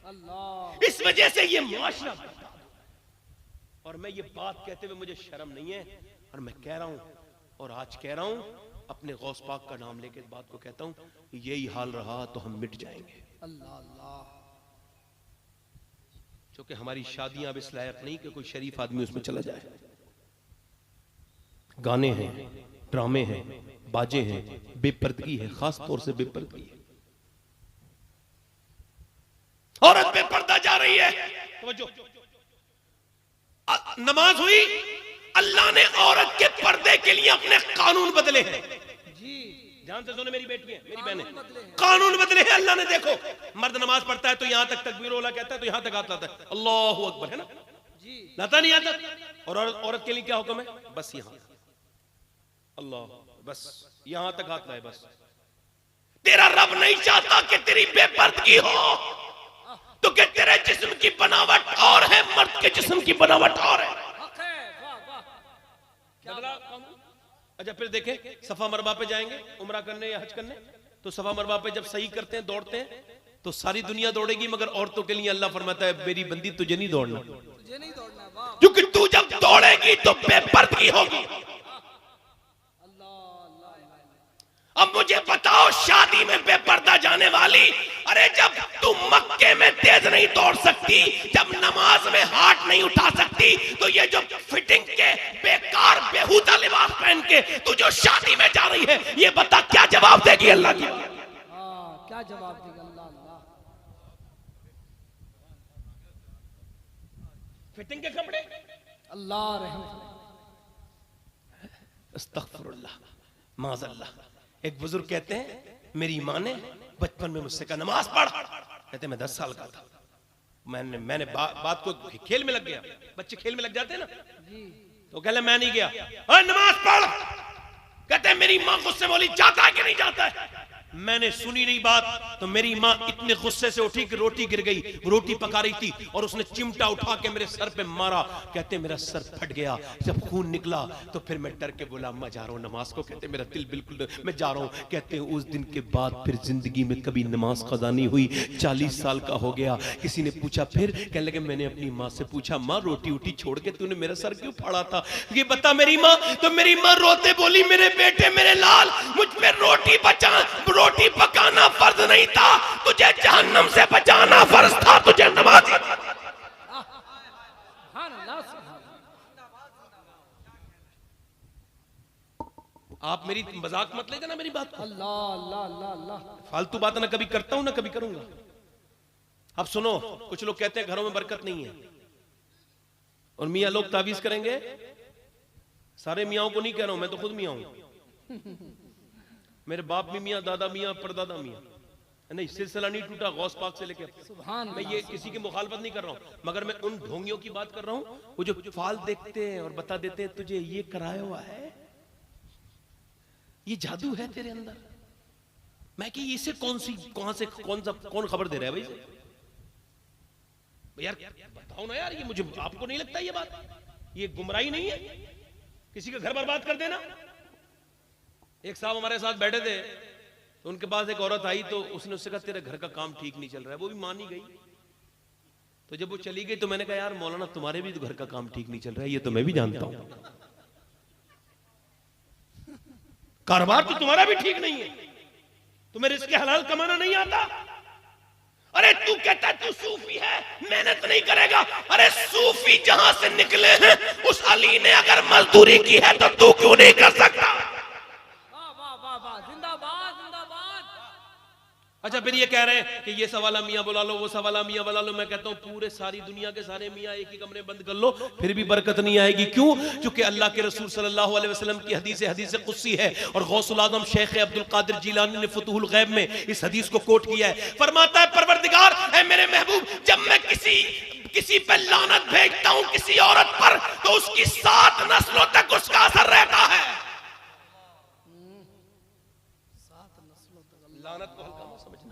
अल्लाह। इस वजह से ये मुआशरा बर्बाद हो। और मैं ये बात कहते हुए मुझे शर्म नहीं है, और मैं कह रहा हूं और आज कह रहा हूं, अपने गौस पाक का नाम लेके इस बात को कहता हूं, यही हाल रहा तो हम मिट जाएंगे। अल्लाह अल्लाह। क्योंकि हमारी शादियां अब इस लायक नहीं कि कोई शरीफ आदमी उसमें चला जाए। गाने हैं, ड्रामे हैं, बाजे हैं, बेपर्दगी है, खास तौर से बेपर्दगी है। औरत बेपर्दा जा रही है। नमाज हुई, अल्लाह ने औरत के पर्दे के लिए अपने कानून बदले हैं। जी ध्यान से सुने मेरी बेटी है, मेरी बहन है, कानून बदले हैं अल्लाह ने। देखो मर्द नमाज पढ़ता है तो यहां तक तकबीर वाला कहता है तो यहां तक हाथ लाता है, अल्लाहू अकबर, है ना? जी लाता नहीं आता। और औरत के लिए क्या हुक्म है? बस यहां अल्लाह, बस यहां तक हाथ लाए बस। तेरा रब नहीं चाहता कि तेरी बेपर्दगी हो, तो कि तेरे जिस्म की बनावट और है, मर्द के जिस्म की बनावट और है। अच्छा फिर देखें, सफा मरवा पे जाएंगे उम्रा करने या हज करने, तो सफा मरवा पे जब सही करते हैं, दौड़ते हैं, तो सारी दुनिया दौड़ेगी, मगर औरतों के लिए अल्लाह फरमाता है मेरी बंदी तुझे नहीं दौड़ना, क्योंकि तू जब दौड़ेगी तो बेपर्दगी होगी। अब मुझे बताओ, शादी में बेपर्दा जाने वाली, अरे जब तू मक्के में तेज नहीं दौड़ सकती, जब नमाज में हाथ नहीं उठा सकती, तो ये जो फिटिंग के बेकार बेहुदा लिबास पहन के तू जो शादी में जा रही है, ये बता क्या जवाब देगी अल्लाह की? क्या जवाब देगा अल्लाह? फिटिंग के कपड़े, अल्लाह रहम। अस्तगफिरुल्लाह, माज़अल्लाह। एक बुजुर्ग कहते हैं मेरी माँ ने बचपन में मुझसे कहा नमाज पढ़, कहते मैं 10 साल का था, मैंने बात को खेल में लग गया, बच्चे खेल में लग जाते हैं ना, तो कहले मैं नहीं गया, नमाज पढ़, कहते मेरी माँ गुस्से बोली जाता है कि नहीं जाता है, मैंने सुनी नहीं बात, तो मेरी माँ इतने गुस्से से उठी कि रोटी गिर गई, रोटी पका रही थी और उसने चिमटा उठा के मेरे सर पे मारा, कहते मेरा सर फट गया, जब खून निकला तो फिर मैं डर के बोला मैं जा रहा हूँ नमाज को, कहते मेरा दिल बिल्कुल, मैं जा रहा हूँ, कहते उस दिन के बाद फिर जिंदगी में कभी नमाज कज़ा नहीं हुई, 40 साल का हो गया। किसी ने पूछा फिर, कहने लगे मैंने अपनी माँ से पूछा माँ रोटी उठी छोड़ के तूने मेरा सर क्यों फाड़ा था, ये बता मेरी माँ, तो मेरी माँ रोते बोली मेरे बेटे मेरे लाल, मुझ पे रोटी पकाना फर्ज नहीं था, तुझे जहन्नम से बचाना फर्ज था, तुझे नमाजी। आप मेरी मजाक मत ले जाना मेरी बात को, अल्लाह अल्लाह अल्लाह अल्लाह, फालतू बात ना कभी करता हूं ना कभी करूंगा। अब सुनो, कुछ लोग कहते हैं घरों में बरकत नहीं है, और मियाँ लोग तावीज करेंगे, सारे मियाओं को नहीं कह रहा हूं, मैं तो खुद मियाँ हूं, मेरे बाप भी मियाँ, दादा मियाँ, परदादा मियाँ, नहीं सिलसिला नहीं टूटा गौस पाक से लेके, मैं ये किसी की मुखालफत नहीं कर रहा हूँ, मगर मैं उन ढोंगियों की बात कर रहा हूँ वो जो फाल देखते हैं और बता देते हैं तुझे ये कराया हुआ है, ये जादू है तेरे अंदर। मैं कि इसे कौन खबर दे रहा है भाई यार, बताओ ना यार, ये मुझे आपको नहीं लगता ये बात, ये गुमराही नहीं है किसी का घर बर्बाद कर देना। एक साहब हमारे साथ बैठे थे, तो उनके पास एक औरत आई, तो उसने उससे कहा तेरे घर का काम ठीक नहीं चल रहा है, वो भी मान ही गई। तो जब वो चली गई तो मैंने कहा यार मौलाना तुम्हारे भी तो घर का काम ठीक नहीं चल रहा है, ये तो मैं भी जानता हूं, कारोबार तो तुम्हारा भी ठीक नहीं है, तुम्हें रिज़्क़ हलाल कमाना नहीं आता। अरे तू कहता है तू सूफी है, मेहनत नहीं करेगा, अरे सूफी जहां से निकले हैं उस अली ने अगर मजदूरी की है तो तू क्यों नहीं कर सकता? जिंदाबाद जिंदाबाद। अच्छा फिर ये कह रहे हैं कि ये सवाला मियाँ बुला लो, वो सवाला मियाँ बुला लो, मैं कहता हूँ पूरे सारी दुनिया के सारे मियाँ एक ही कमरे बंद कर लो, फिर भी बरकत नहीं आएगी। क्यों? क्योंकि अल्लाह के रसूल सल्लल्लाहु अलैहि वसल्लम की हदीस कुदसी है, और गौसुल आजम शेख अब्दुल कादिर जिलानी ने फुतहुल गैब में इस हदीस को कोट किया है। फरमाता है परवरदिगार ऐ मेरे महबूब, जब मैं किसी पर लानत भेजता हूँ किसी औरत पर, तो उसकी 7 नस्लों तक उसका असर रहता है। लानत को हल्का मत समझना।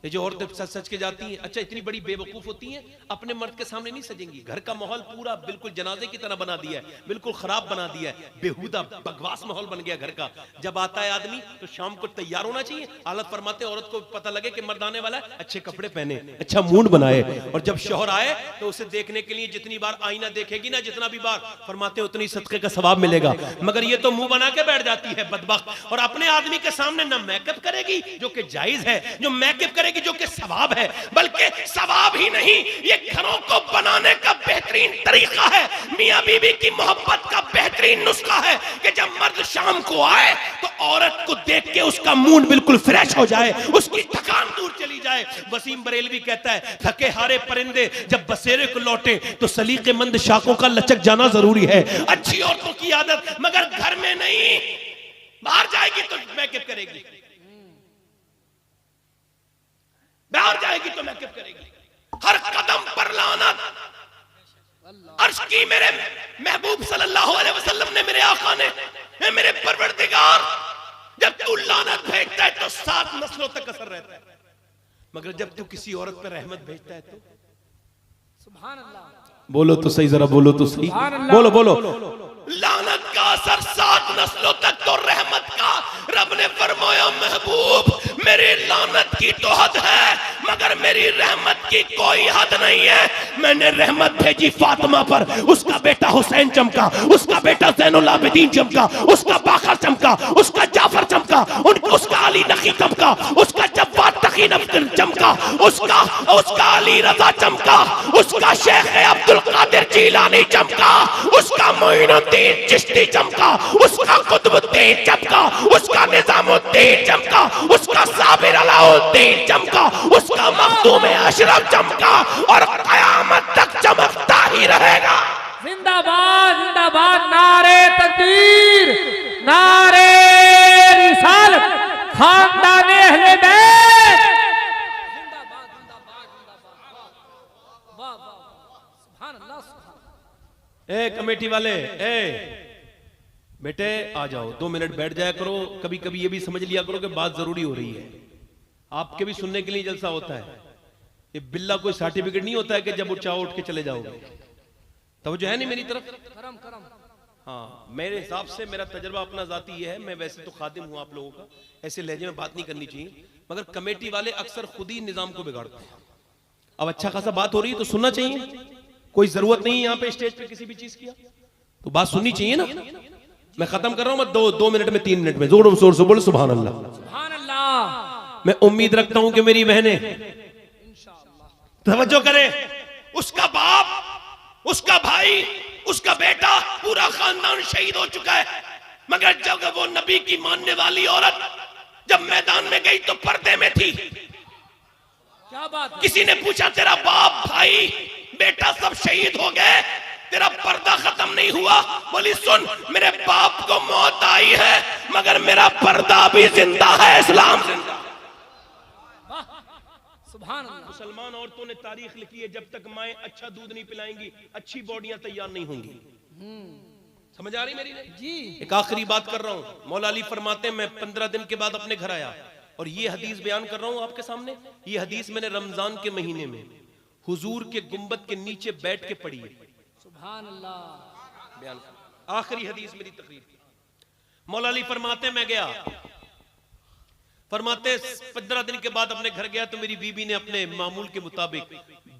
ये जो औरतें सच सच के जाती हैं, अच्छा इतनी बड़ी बेवकूफ होती हैं, अपने मर्द के सामने नहीं सजेंगी। घर का माहौल पूरा बिल्कुल जनाजे की तरह बना दिया है, बिल्कुल खराब बना दिया है, बेहुदा बकवास माहौल बन गया घर का। जब आता है आदमी तो शाम को तैयार होना चाहिए। हालत फरमाते औरत को पता लगे कि मर्द आने वाला है, अच्छे कपड़े पहने, अच्छा मूड बनाए, और जब शौहर आए तो उसे देखने के लिए जितनी बार आईना देखेगी ना, जितना भी बार, फरमाते उतनी सदके का सवाब मिलेगा। मगर ये तो मुंह बना के बैठ जाती है बदबख्त, और अपने आदमी के सामने ना मेकअप करेगी जो कि जायज है, जो मेकअप करेगी जो कि सवाब है, बल्कि सवाब ही नहीं, ये घरों को बनाने का बेहतरीन तरीका है। मियां बीवी की मोहब्बत का बेहतरीन नुस्खा है कि जब मर्द शाम को आए तो औरत को देख के उसका मूड बिल्कुल फ्रेश हो जाए, उसकी थकान दूर चली जाए। वसीम बरेलवी कहता है थके हारे परिंदे जब बसेरे को लौटे तो सलीकेमंद शाखों का लचक जाना जरूरी है। अच्छी औरतों की आदत, मगर घर में नहीं, बाहर जाएगी तो मेकअप करेगी, बाहर जाएगी तो मेकअप करेगी, हर कदम पर लानत। अर्श की मेरे महबूब सल्लल्लाहु अलैहि वसल्लम ने, मेरे आका ने, मेरे परवरदिगार, जब तू लानत भेजता है तो 7 नस्लों तक असर रहता है, मगर जब तू किसी औरत पर रहमत भेजता है तो सुभान अल्लाह, बोलो तो सही, जरा बोलो तो सही, सुभान अल्लाह। बोलो बोलो। लानत का असर 7 नस्लों तक तो रहमत का। रब ने फरमाया महबूब मेरी लानत की तो हद है मगर मेरी रहमत की कोई हद नहीं है। मैंने रहमत भेजी फातिमा पर, उसका बेटा हुसैन चमका, उसका बेटा ज़ैनुल आबिदीन चमका, उसका बाकर चमका, उसका जाफर चमका, उसका अली नकी चमका, उसका जव्वाद तकी चमका, उसका अली रजा चमका, उसका शेख अब्दुल कादिर जीलानी चमका, उसका मोइनुद्दीन चिश्ती चमका, उसका कुतुबुद्दीन चमका, उसका निजामुद्दीन चमका, उसका साबिर अलाउद्दीन चमका, उसका मखदूम अशरफ चमका और कयामत तक चमकता ही रहेगा। जिंदाबाद जिंदाबाद, नारे तकबीर, नारे रिसालत, खानदान अहले बैत, जिंदाबाद जिंदाबाद जिंदाबाद, वाह वाह, सुभान अल्लाह सुभान। ए कमेटी वाले, बेटे आ जाओ, 2 मिनट बैठ जाया करो। कभी कभी ये भी समझ लिया करो कि बात जरूरी हो रही है, आपके भी सुनने के लिए जलसा होता है। ये बिल्ला कोई सर्टिफिकेट नहीं होता है कि जब चाहो उठ के चले जाओगे। तवज्जो है नहीं मेरी तरफ? करम करम। हाँ, मेरे हिसाब से मेरा तजर्बा अपना जाती है, मैं वैसे तो खादिम हूं आप लोगों का, ऐसे लहजे में बात नहीं करनी चाहिए, मगर कमेटी वाले अक्सर खुद ही निजाम को बिगाड़ते हैं। अब अच्छा खासा बात हो रही है तो सुनना चाहिए, कोई जरूरत नहीं है यहाँ पे स्टेज पे किसी भी चीज की, तो बात सुननी चाहिए ना। मैं खत्म कर रहा हूं, मैं 2 मिनट में 3 मिनट में जोर शोर से बोलो सुभान अल्लाह, सुभान अल्लाह। मैं उम्मीद रखता हूं कि मेरी बहनें तवज्जो करें। उसका बाप, उसका भाई, उसका बेटा, पूरा खानदान शहीद हो चुका है, मगर जब वो नबी की मानने वाली औरत जब मैदान में गई तो पर्दे में थी। क्या बात है? किसी ने पूछा तेरा बाप, भाई, बेटा सब शहीद हो गए, तेरा पर्दा खत्म नहीं हुआ? बोली सुन, मेरे बाप को मौत आई है मगर मेरा पर्दा भी जिंदा है, इस्लाम जिंदा। सुभान अल्लाह। मुसलमान औरतों ने तारीख लिखी है, जब तक माएं अच्छा दूध नहीं पिलाएंगी अच्छी बॉडियां तैयार नहीं होंगी। समझ आ रही मेरी? जी। एक आखिरी बात कर रहा हूं, मौला अली फरमाते हैं मैं 15 दिन के बाद अपने घर आया और ये हदीस बयान कर रहा हूं आपके सामने। ये हदीस मैंने रमजान के महीने में हुजूर के गुंबद के नीचे बैठ के पढ़ी है। सुभान अल्लाह। बयान आखिरी हदीस मेरी तकरीर। मौला अली फरमाते मैं गया, फरमाते 15 दिन के बाद अपने घर गया तो मेरी बीबी ने अपने मामूल के मुताबिक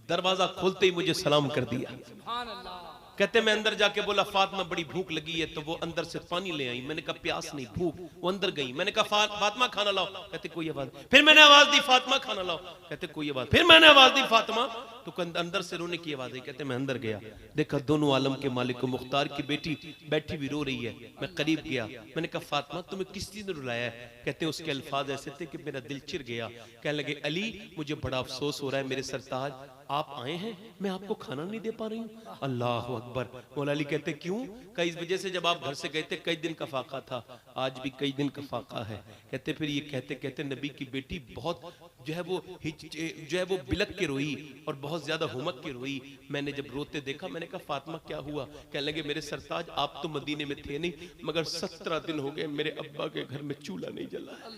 दरवाजा खोलते ही मुझे सलाम कर दिया। सुभान अल्लाह। कहते मैं अंदर जाके बोला फातिमा बड़ी भूख लगी है, तो वो अंदर से पानी ले आई। मैंने कहा प्यास नहीं, भूख। वो अंदर गई, मैंने कहा फातिमा खाना लाओ, कहते कोई आवाज। फिर मैंने आवाज दी फातिमा खाना लाओ, कहते कोई आवाज। फिर मैंने आवाज दी फातिमा, तो अंदर से रोने की आवाज आई। कहते मैं अंदर गया, देखा दोनों आलम के मालिक को मुख्तार की बेटी बैठी हुई रो रही है। मैं करीब गया, मैंने कहा फातिमा तुम्हें किस चीज ने रुलाया है? कहते उसके अल्फाज ऐसे थे कि मेरा दिल चिर गया। कहने लगे अली मुझे बड़ा अफसोस हो रहा है मेरे सरताज, आप आए हैं मैं आपको खाना नहीं दे पा रही हूँ। अल्लाह अकबर। मौला अली कहते क्यों? कई इस वजह से जब आप घर से गए थे कई दिन का फाका था, आज भी कई दिन का फाका है। कहते फिर ये कहते कहते नबी की बेटी बहुत जो है वो बिलक के रोई और बहुत ज्यादा हुमक के रोई। मैंने जब रोते देखा मैंने कहा फातिमा क्या हुआ? कहने लगे मेरे सरताज आप तो मदीने में थे नहीं, मगर 17 दिन हो गए मेरे अब्बा के घर में चूल्हा नहीं जला है।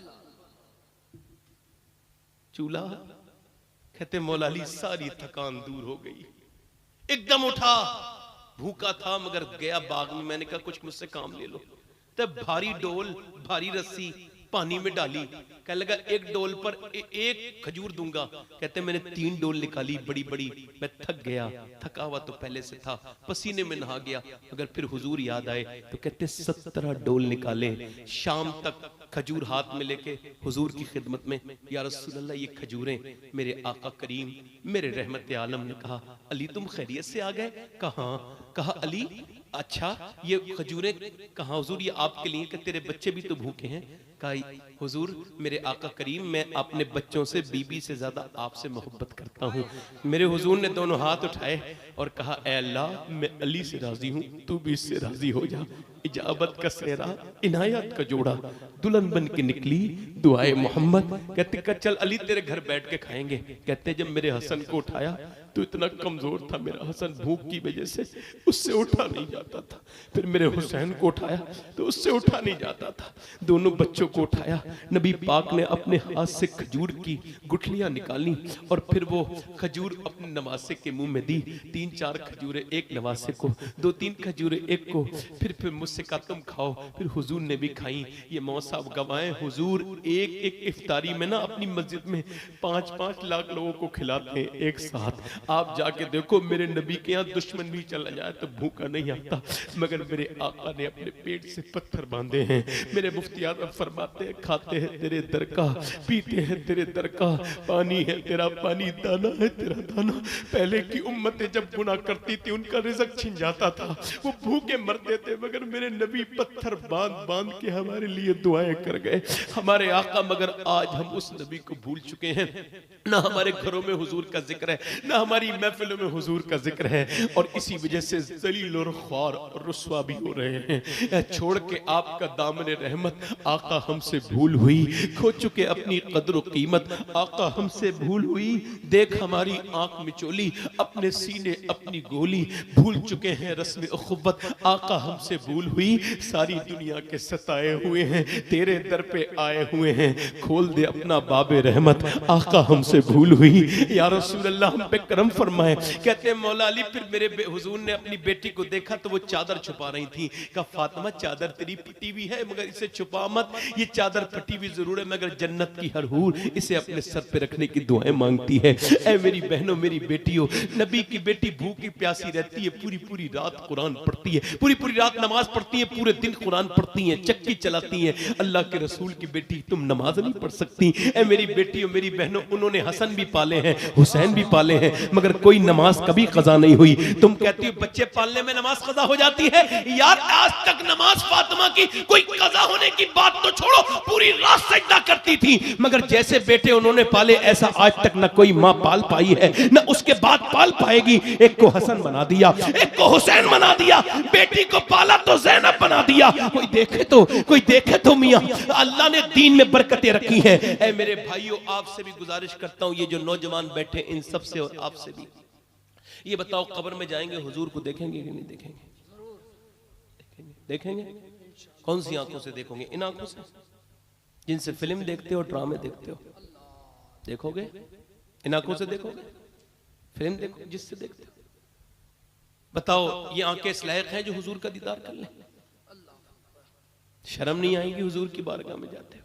चूल्हा? कहते मौला अली सारी थकान दूर हो गई, एकदम उठा, भूखा था मगर गया बाग में। मैंने कहा कुछ मुझसे काम ले लो। तब भारी डोल भारी रस्सी पानी में डाली। कहने लगा एक डोल पर एक खजूर दूंगा। कहते मैंने 3 डोल निकाली बड़ी बड़ी। मैं थक गया, थका हुआ तो पहले से था, पसीने में नहा गया, मगर फिर हुजूर याद आए तो कहते 17 डोल निकाले। शाम तक खजूर हाथ में लेके हुजूर की खिदमत में, या रसूल अल्लाह ये खजूरें। मेरे आका करीम मेरे रहमत आलम ने कहा अली तुम खैरियत से आ गए? कहा अली अच्छा ये खजूरें कहाँ? हुजूर ये आपके लिए, कि तेरे बच्चे भी तो भूखे हैं। कहा हुजूर मेरे आका करीम मैं अपने बच्चों से बीबी से ज्यादा आपसे मोहब्बत करता हूँ। मेरे हुजूर ने दोनों हाथ उठाए और कहा ऐ अल्लाह मैं अली से राजी हूँ, तू भी इससे राजी हो जा। इजाबत का सेहरा इनायत का जोड़ा दुल्हन बन के निकली दुआए मोहम्मद। कहते चल अली तेरे घर बैठ के खाएंगे। कहते जब मेरे हसन को उठाया तो इतना कमजोर था मेरा हसन, भूख की वजह से उससे उठा नहीं जाता था। फिर मेरे हुसैन को उठाया तो उससे उठा नहीं जाता था। दोनों बच्चों को उठाया, नबी पाक ने अपने हाथ से खजूर की गुठलियां निकाली और फिर वो खजूर अपने नवासे के मुंह में दी। 3-4 खजूरें एक नवासे को, 2-3 खजूरें एक को, फिर मुझसे कहा तुम खाओ। फिर हुजूर ने भी खाई। ये मौसा गवाएं, हुजूर एक इफ्तारी में ना अपनी मस्जिद में 5-5 लाख लोगों को खिलाते हैं एक साथ। आप जाके देखो मेरे नबी के यहाँ दुश्मन भी चला जाए तो भूखा नहीं आता, मगर मेरे आका ने अपने पेट से पत्थर बांधे हैं। मेरे मुफ्ती आज़म फरमाते हैं खाते हैं तेरे दर का, पीते हैं तेरे दर का, पानी है तेरा पानी, दाना है तेरा दाना। पहले की उम्मतें जब गुनाह करती थी उनका रिज़्क छिन जाता था, वो भूखे मरते थे, मगर मेरे नबी पत्थर बांध बांध के हमारे लिए दुआएं कर गए हमारे आका। मगर आज हम उस नबी को भूल चुके हैं। ना हमारे घरों में हुजूर का जिक्र है, ना हमारी महफिलों में हुजूर का जिक्र है, और इसी वजह से जलील और ख्वार और रुस्वा भी हो रहे हैं। छोड़ के आपका दामन रहमत आका हमसे भूल हुई, खो चुके अपनी कद्र कीमत आका हमसे भूल हुई। देख हमारी आंख मिचोली, अपने सीने अपनी गोली, भूल चुके हैं रस्म उखुव्वत आका हमसे भूल हुई। सारी दुनिया के सताए हुए हैं, तेरे दर पे आए हुए हैं, खोल दे अपना बाबे रहमत आका हमसे भूल हुई। या रसूल अल्लाह हम पे करम फरमाए। कहते हैं मौला अली फिर मेरे हुजूर ने अपनी बेटी को देखा तो वो चादर छुपा रही थी। कहा फातिमा चादर तेरी फटी हुई है मगर इसे छुपा मत, ये चादर फटी हुई जरूर है मगर जन्नत की हर हूर इसे अपने सर पे रखने की दुआएं मांगती है। ऐ मेरी बहनों मेरी बेटियों, नबी की बेटी भूखी प्यासी रहती है, पूरी पूरी रात कुरान पढ़ती है, पूरी पूरी रात नमाज पढ़ती है, पूरे दिन कुरान पढ़ती है, चक्की चलाती है। अल्लाह के रसूल की बेटी तुम नमाज नहीं पढ़ सकती? ऐ मेरी बेटियों मेरी बहनों, उन्होंने हसन भी पाले हैं, हुसैन भी पाले हैं, मगर कोई नमाज कभी कजा नहीं हुई। तुम कहती हो बच्चे पालने में नमाज कजा हो जाती है। यार आज तक नमाज फातिमा की कोई कजा होने की बात तो छोड़ो, पूरी रात सजदा करती थी, मगर जैसे बेटे उन्होंने पाले ऐसा आज तक न कोई माँ पाल पाई है, न उसके बाद पाल पाएगी। एक को हसन बना दिया, एक को हुसैन बना दिया, बेटी को पाला तो ज़ैनब बना दिया। कोई देखे तो मियां अल्लाह ने दीन में बरकतें रखी हैं। ऐ मेरे भाइयों आपसे भी गुजारिश करता हूं, ये जो नौजवान बैठे इन सब से और आपसे भी, ये बताओ कब्र में जाएंगे हुजूर को देखेंगे कि नहीं देखेंगे? देखेंगे। कौन सी आंखों से देखोगे? इन आंखों से जिनसे फिल्म देखते हो, ड्रामे देखते हो, देखोगे? इन आंखों से देखोगे? फिल्म देखो जिससे देखते हो। बताओ ये आंखें इस लायक हैं जो हुजूर का दीदार कर लें? शर्म नहीं आएगी हुजूर की बारगाह में जाते हो?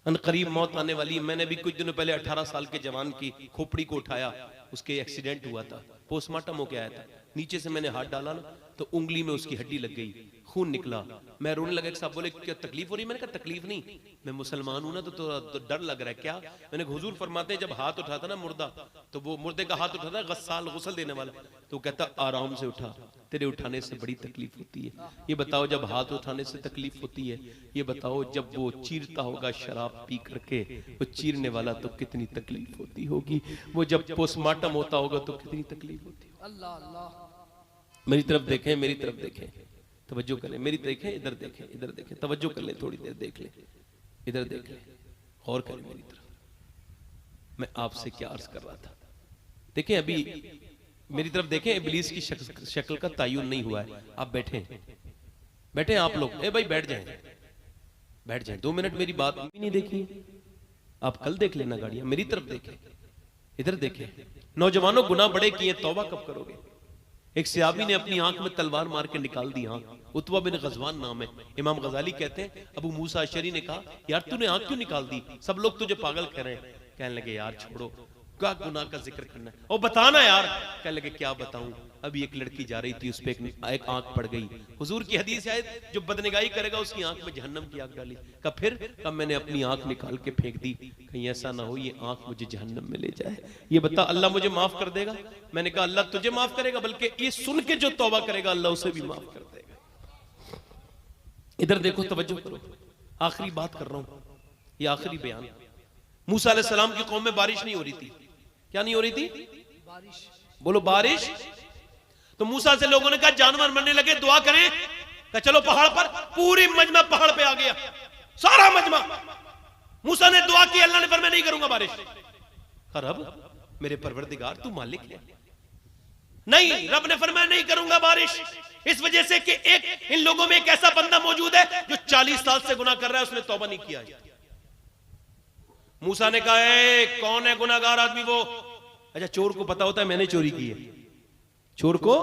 अनकरीब मौत आने वाली। मैंने भी कुछ दिनों पहले 18 साल के जवान की खोपड़ी को उठाया, उसके एक्सीडेंट हुआ था, पोस्टमार्टम होके आया था, नीचे से मैंने हाथ डाला ना तो उंगली में उसकी हड्डी लग गई, खून निकला। मैं रोने लगा। एक साहब बोले क्या तकलीफ हो रही है? मैंने कहा तकलीफ नहीं, मैं मुसलमान हूं ना तो डर लग रहा है। क्या? मैंने हुजूर फरमाते हैं जब हाथ उठाता ना मुर्दा, तो वो मुर्दे का हाथ उठाता है गस्साल गुस्ल देने वाला, तो कहता आराम से उठा, तेरे उठाने से बड़ी तकलीफ होती है। ये बताओ जब हाथ उठाने से तकलीफ होती है, ये बताओ जब वो चीरता होगा शराब पी करके, वो चीरने वाला तो कितनी तकलीफ होती होगी। वो जब पोस्टमार्टम होता होगा तो कितनी तकलीफ होती होगी। अल्लाह अल्लाह। मेरी तरफ देखें, मेरी तरफ देखें, तवज्जो करें, मेरी देखें, इधर देखें, इधर देखें, तवज्जो कर लें, थोड़ी देर देख लें, इधर देख लें, गौर करें मेरी तरफ। मैं आपसे क्या अर्ज कर रहा था? देखें अभी मेरी तरफ देखें, इब्लीस की शक्ल का तायुन नहीं हुआ है। आप बैठे बैठे आप लोग, ए भाई बैठ जाएं, बैठ जाएं, 2 मिनट मेरी बात भी नहीं देखी। आप कल देख लेना गाड़ियां, मेरी तरफ देखें, इधर देखें। नौजवानों गुनाह बड़े किए, तौबा कब करोगे? एक सहाबी ने अपनी आंख में तलवार मार के निकाल दी आंख, उतवा बिन गजवान नाम है। इमाम गजाली कहते हैं अबू मूसा अशरी ने कहा यार तूने आंख क्यों निकाल दी? सब लोग तुझे पागल कह रहे हैं। कहने लगे यार छोड़ो, क्या गुनाह का जिक्र करना है, और बताना यार। कहने लगे क्या बताऊं? अभी एक लड़की जा रही थी, उस पे एक आंख पड़ गई। हुजूर की हदीस है जो बदनिगाही करेगा उसकी आंख में जहन्नम की आग डाली। कहा फिर? कहा मैंने अपनी आंख निकाल के फेंक दी, कहीं ऐसा ना हो ये आंख मुझे जहन्नम में ले जाए। ये बता अल्लाह मुझे माफ कर देगा? मैंने कहा अल्लाह तुझे माफ करेगा, बल्कि ये सुन के जो तौबा करेगा अल्लाह उसे भी माफ कर देगा। इधर देखो, तवज्जो करो, आखिरी बात कर रहा हूं, ये आखिरी बयान। मूसा अलैहिस्सलाम की कौम में बारिश नहीं हो रही थी। क्या नहीं हो रही थी? बारिश। बोलो बारिश। तो मूसा से लोगों ने कहा जानवर मरने लगे, दुआ करें। कहा चलो पहाड़ पर, पूरी मजमा पहाड़ पे आ गया, सारा मजमा। मूसा ने दुआ की, अल्लाह ने फरमाया नहीं करूंगा बारिश। खरब मेरे परवरदिगार तू मालिक है। नहीं, रब ने फरमाया नहीं करूंगा बारिश, इस वजह से कि एक इन लोगों में एक ऐसा बंदा मौजूद है जो 40 साल से गुनाह कर रहा है, उसने तौबा नहीं किया। मूसा ने कहा है कौन है गुनाहगार आदमी वो? अच्छा, चोर को पता होता है मैंने चोरी की है, चोर को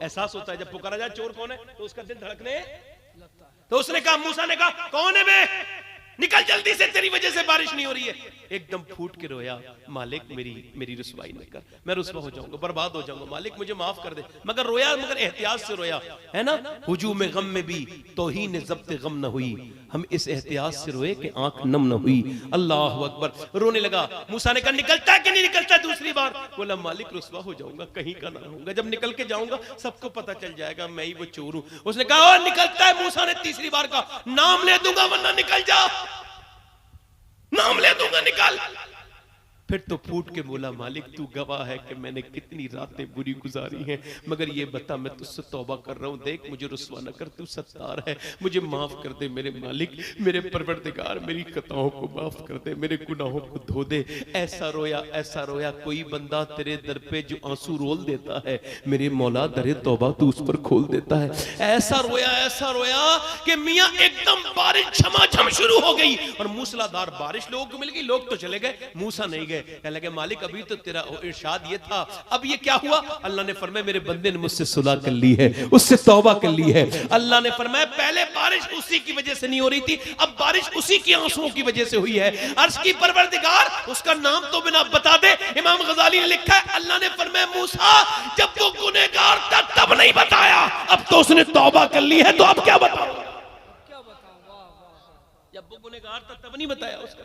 एहसास होता है, जब पुकारा जाए चोर कौन है तो उसका दिल धड़कने लगता है। तो उसने कहा, मूसा ने कहा कौन है मैं, निकल जल्दी से, तेरी वजह से बारिश नहीं हो रही है। एकदम फूट के रोया, मालिक मेरी रुसवाई न कर, मैं रुसवा हो जाऊंगा, बर्बाद हो जाऊंगा, मालिक मुझे माफ कर दे। मगर रोया, मगर एहतियात से रोया, है ना। हुजूम गम में भी तौहीन ज़ब्त गम न हुई, हम इस एहतियात से रोए कि आंख नम न हुई। अल्लाह अकबर। रोने लगा। मूसा ने कहा निकलता है कि नहीं निकलता? दूसरी बार बोला मालिक रुसवा हो जाऊंगा, कहीं का ना रहूंगा, जब निकल के जाऊंगा सबको पता चल जाएगा मैं ही वो चोर हूं। उसने कहा निकलता है। मूसा ने तीसरी बार कहा नाम ले दूंगा वरना निकल जा, नाम ले दूंगा निकाल। फिर तो फूट के बोला मालिक तू गवाह है कि मैंने कितनी रातें बुरी गुजारी हैं, मगर ये बता मैं तुझसे तौबा कर रहा हूं, देख मुझे रुसवा न कर, तू सत्तार है, मुझे माफ कर दे मेरे मालिक, मेरे परवरदिगार, मेरी खताओं को माफ कर दे, मेरे गुनाहों को धो दे। ऐसा रोया कोई बंदा तेरे दर पे जो आंसू रोल देता है, मेरे मौला दरे तौबा तू उस पर खोल देता है। ऐसा रोया कि मियां एकदम बारिश झमाझम शुरू हो गई और मूसलाधार बारिश लोगों को मिल गई। लोग तो चले गए, मूसा नहीं गए। कहने लगे मालिक अभी तो तेरा इरशाद ये था, अब ये क्या हुआ? अल्लाह ने फरमाया मेरे बंदे ने मुझसे सुलह कर ली है, उससे तौबा कर ली है। अल्लाह ने फरमाया पहले बारिश उसी की वजह से नहीं हो रही थी, अब बारिश उसी के आंसुओं की वजह से हुई है। अर्श की परवरदिगार, उसका नाम तो बिना बता दे। इमाम गजाली ने लिखा है अल्लाह ने फरमाया मूसा जब वो गुनहगार था तब नहीं बताया, अब तो उसने तौबा कर ली है, तो अब क्या बताऊं? जब वो गुनहगार था तब नहीं बताया। उसका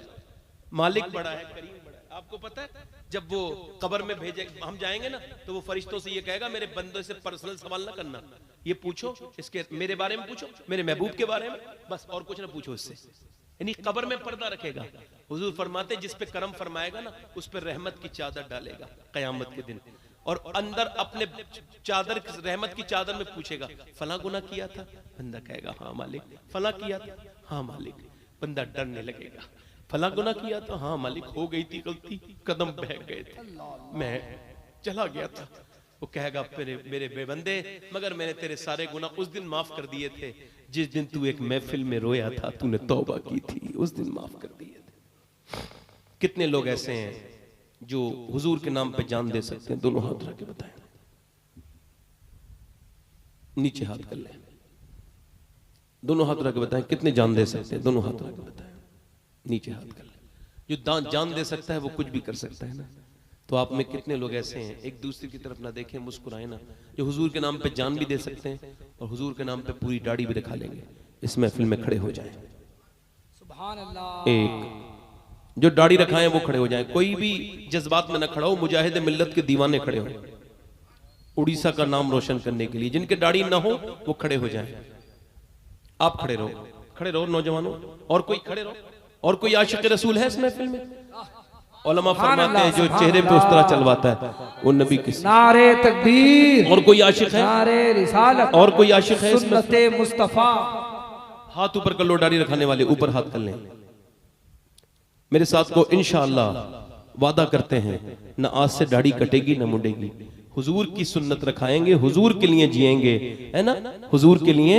मालिक बड़ा है, करीम बड़ा है। आपको पता है जब वो कब्र में भेजे, हम जाएंगे ना तो वो फरिश्तों से ये कहेगा मेरे बंदे से पर्सनल सवाल ना करना, ये पूछो इसके मेरे बारे में पूछो, मेरे महबूब के बारे में, बस और कुछ ना पूछो इससे। यानी कब्र में पर्दा रखेगा। हुजूर फरमाते जिस पे करम फरमाएगा ना उस पर रहमत की चादर डालेगा कयामत के दिन, और अंदर अपने चादर रहमत की चादर में पूछेगा फला गुनाह किया था, बंदा कहेगा हाँ मालिक। फला किया था, हाँ मालिक। बंदा डरने लगेगा, फला गुनाह किया था, हाँ मालिक हो गई थी गलती, कदम बह गए थे, मैं चला गया था। वो कहेगा मेरे बेबंदे मगर मैंने तेरे सारे गुनाह उस दिन माफ कर दिए थे जिस दिन तू एक महफिल में रोया था, तूने तौबा की थी, उस दिन माफ कर दिए थे। कितने लोग ऐसे हैं जो हुजूर के नाम पे जान दे सकते हैं? दोनों हाथ रख के बताएं, नीचे हाथ कर ले, दोनों हाथ रख के बताएं कितने जान दे सकते हैं? दोनों हाथ रख के बताएं, नीचे हाथ कर ले। जो जान दे सकता है वो कुछ भी कर सकता है ना। तो आप में कितने लोग ऐसे हैं एक दूसरे की तरफ ना देखें, मुस्कुराए ना, जो हुजूर के नाम पे जान भी दे सकते हैं और हुजूर के नाम पे पूरी दाढ़ी भी रखा लेंगे, इस महफिल में खड़े हो जाएं। सुभान अल्लाह। एक जो दाढ़ी रखाएं वो खड़े हो जाएं, कोई भी जज्बात में ना खड़ा हो, मुजाहिद मिल्लत के दीवाने खड़े हो, उड़ीसा का नाम रोशन करने के लिए। जिनके दाढ़ी ना हो वो खड़े हो जाएं। आप खड़े रहो नौजवानों, और कोई खड़े रहो। और कोई आशिक रसूल है इस महफिल में? उलमा फरमाते हैं जो चेहरे पे उस तरह चलवाता है वो नबी की नारे तकबीर। और कोई आशिक है? नारे रिसालत। और कोई आशिक है? सुन्नते मुस्तफा। हाथ ऊपर कर लो, दाढ़ी रखने वाले ऊपर हाथ कर लें। मेरे साथ को इंशाअल्लाह वादा करते हैं न आज से दाढ़ी कटेगी न मुड़ेगी, हुजूर की सुन्नत रखाएंगे, हुजूर के लिए जिएंगे, है ना। हुजूर के लिए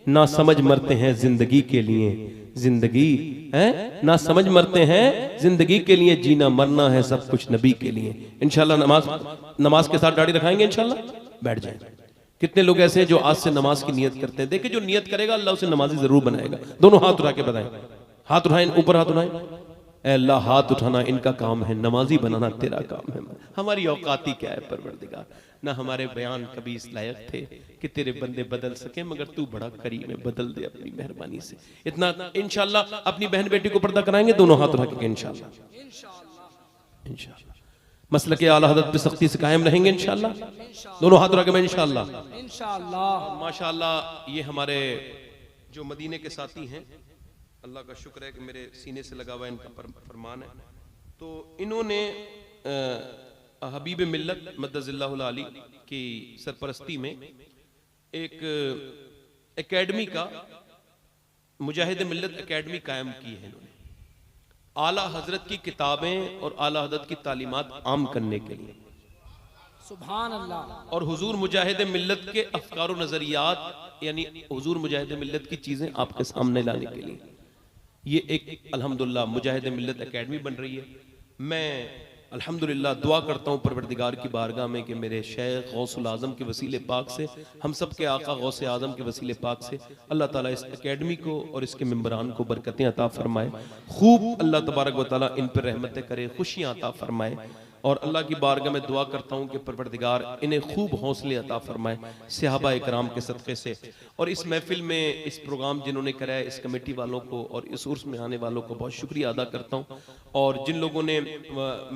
ना समझ मरते हैं जिंदगी के लिए, जिंदगी है ना समझ मरते हैं जिंदगी के लिए, जीना मरना है सब कुछ नबी के लिए। इंशाल्लाह नमाज के साथ दाढ़ी रखाएंगे इंशाल्लाह। बैठ जाएं। कितने लोग ऐसे हैं जो आज से नमाज की नियत करते हैं? देखिए जो नियत करेगा अल्लाह उसे नमाजी जरूर बनाएगा। दोनों हाथ उठा के बताएं, हाथ उठाएं, ऊपर हाथ उठाएं। ऐ अल्लाह हाथ उठाना इनका काम है, नमाजी बनाना तेरा काम है। हमारी औकाती क्या है परवरदिगार, ना हमारे बयान कभी इस लायक थे कि तेरे बंदे बदल सके, मगर तू बड़ा करीम है, बदल दे अपनी मेहरबानी से। इतना इंशाल्लाह अपनी बहन बेटी को पर्दा कराएंगे, दोनों हाथ उठा के इंशाल्लाह। इंशाल्लाह मसलक आला हज़रत पे सख्ती से कायम रहेंगे इंशाल्लाह। दोनों हाथ उठा के मैं इंशाल्लाह। माशाल्लाह ये हमारे जो मदीने के साथी हैं, अल्लाह का शुक्र है कि मेरे सीने से लगा हुआ इनका फरमान है। तो इन्होंने हबीब मिल्लत मद्दज़िल्लाहुल आली की सरपरस्ती में एक एकेडमी का, मुजाहिद मिल्लत एकेडमी कायम की है इन्होंने। आला हजरत की किताबें और आला हजरत की तालीमात आम करने के लिए सुभान अल्लाह। और हुजूर मुजाहिद मिल्लत के अफकार व नजरियात यानी हुजूर मुजाहिद मिल्लत की चीजें आपके सामने लाने के लिए ये एक अल्हम्दुलिल्लाह मुजाहिद मिल्लत एकेडमी बन रही है। मैं अल्हम्दुलिल्लाह दुआ करता हूँ परवरदिगार की बारगाह में कि मेरे शेख गौसुल आजम के वसीले पाक से, हम सब के आका गौसे आजम के वसीले पाक से अल्लाह ताला इस एकेडमी को और इसके मेंबरान को बरकतें अता फरमाए, खूब अल्लाह तबारक व तआला इन पर रहमतें करे, खुशियाँ अता फरमाए। और अल्लाह की बारगाह में दुआ करता हूँ कि परवरदिगार इन्हें खूब हौसले अता फरमाए सहाबा इकराम के सदक़े से। और इस महफिल में इस प्रोग्राम जिन्होंने कराया, इस कमेटी वालों को और इस उर्स में आने वालों को बहुत शुक्रिया अदा करता हूँ। और जिन लोगों ने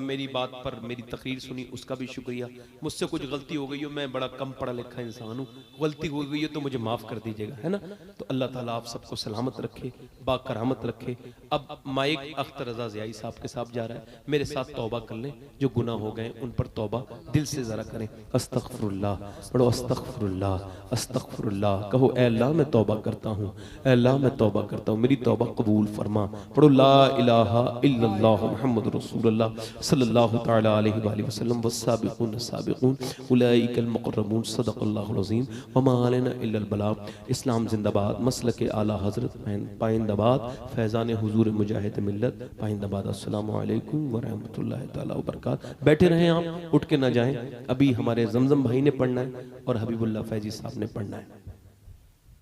मेरी बात पर मेरी तकरीर सुनी उसका भी शुक्रिया। मुझसे कुछ गलती हो गई हो, मैं बड़ा कम पढ़ा लिखा इंसान हूँ, गलती हो गई है तो मुझे माफ़ कर दीजिएगा, है ना। तो अल्लाह ताला आप सबको सलामत रखे, बाकरामत रखे। अब माइक अख्तर रज़ा ज़ियाई साहब के साथ जा रहा है, मेरे साथ तौबा कर लें, जो गुनाह हो गए उन पर तौबा दिल से जरा करें। अस्तगफिरुल्लाह पढ़ो, अस्तगफिरुल्लाह अस्तगफिरुल्लाह कहो, ऐ अल्लाह मैं तौबा करता हूँ, ऐ अल्लाह मैं तौबा करता हूँ, मेरी तौबा कबूल फरमा। पढ़ो ला इलाहा इल्लल्लाह मुहम्मद रसूलुल्लाह सल्लल्लाहु तआला अलैहि वसल्लम वस्साबिकून अस्साबिकून उलाइकल मुक़र्रबून सदक़ल्लाहुल अज़ीम वमा अलैना इल्लल बलाग। इस्लाम जिंदाबाद, मसलक आला हज़रत पाइंदाबाद, फैज़ान हुजूर मुजाहिद मिल्लत पाइंदाबाद। अस्सलामु अलैकुम व रहमतुल्लाहि तआला व बरकातहू। बैठे रहें, आप उठ के ना जाएं, अभी हमारे जमजम भाई ने पढ़ना है और हबीबुल्लाह फैजी साहब ने पढ़ना है।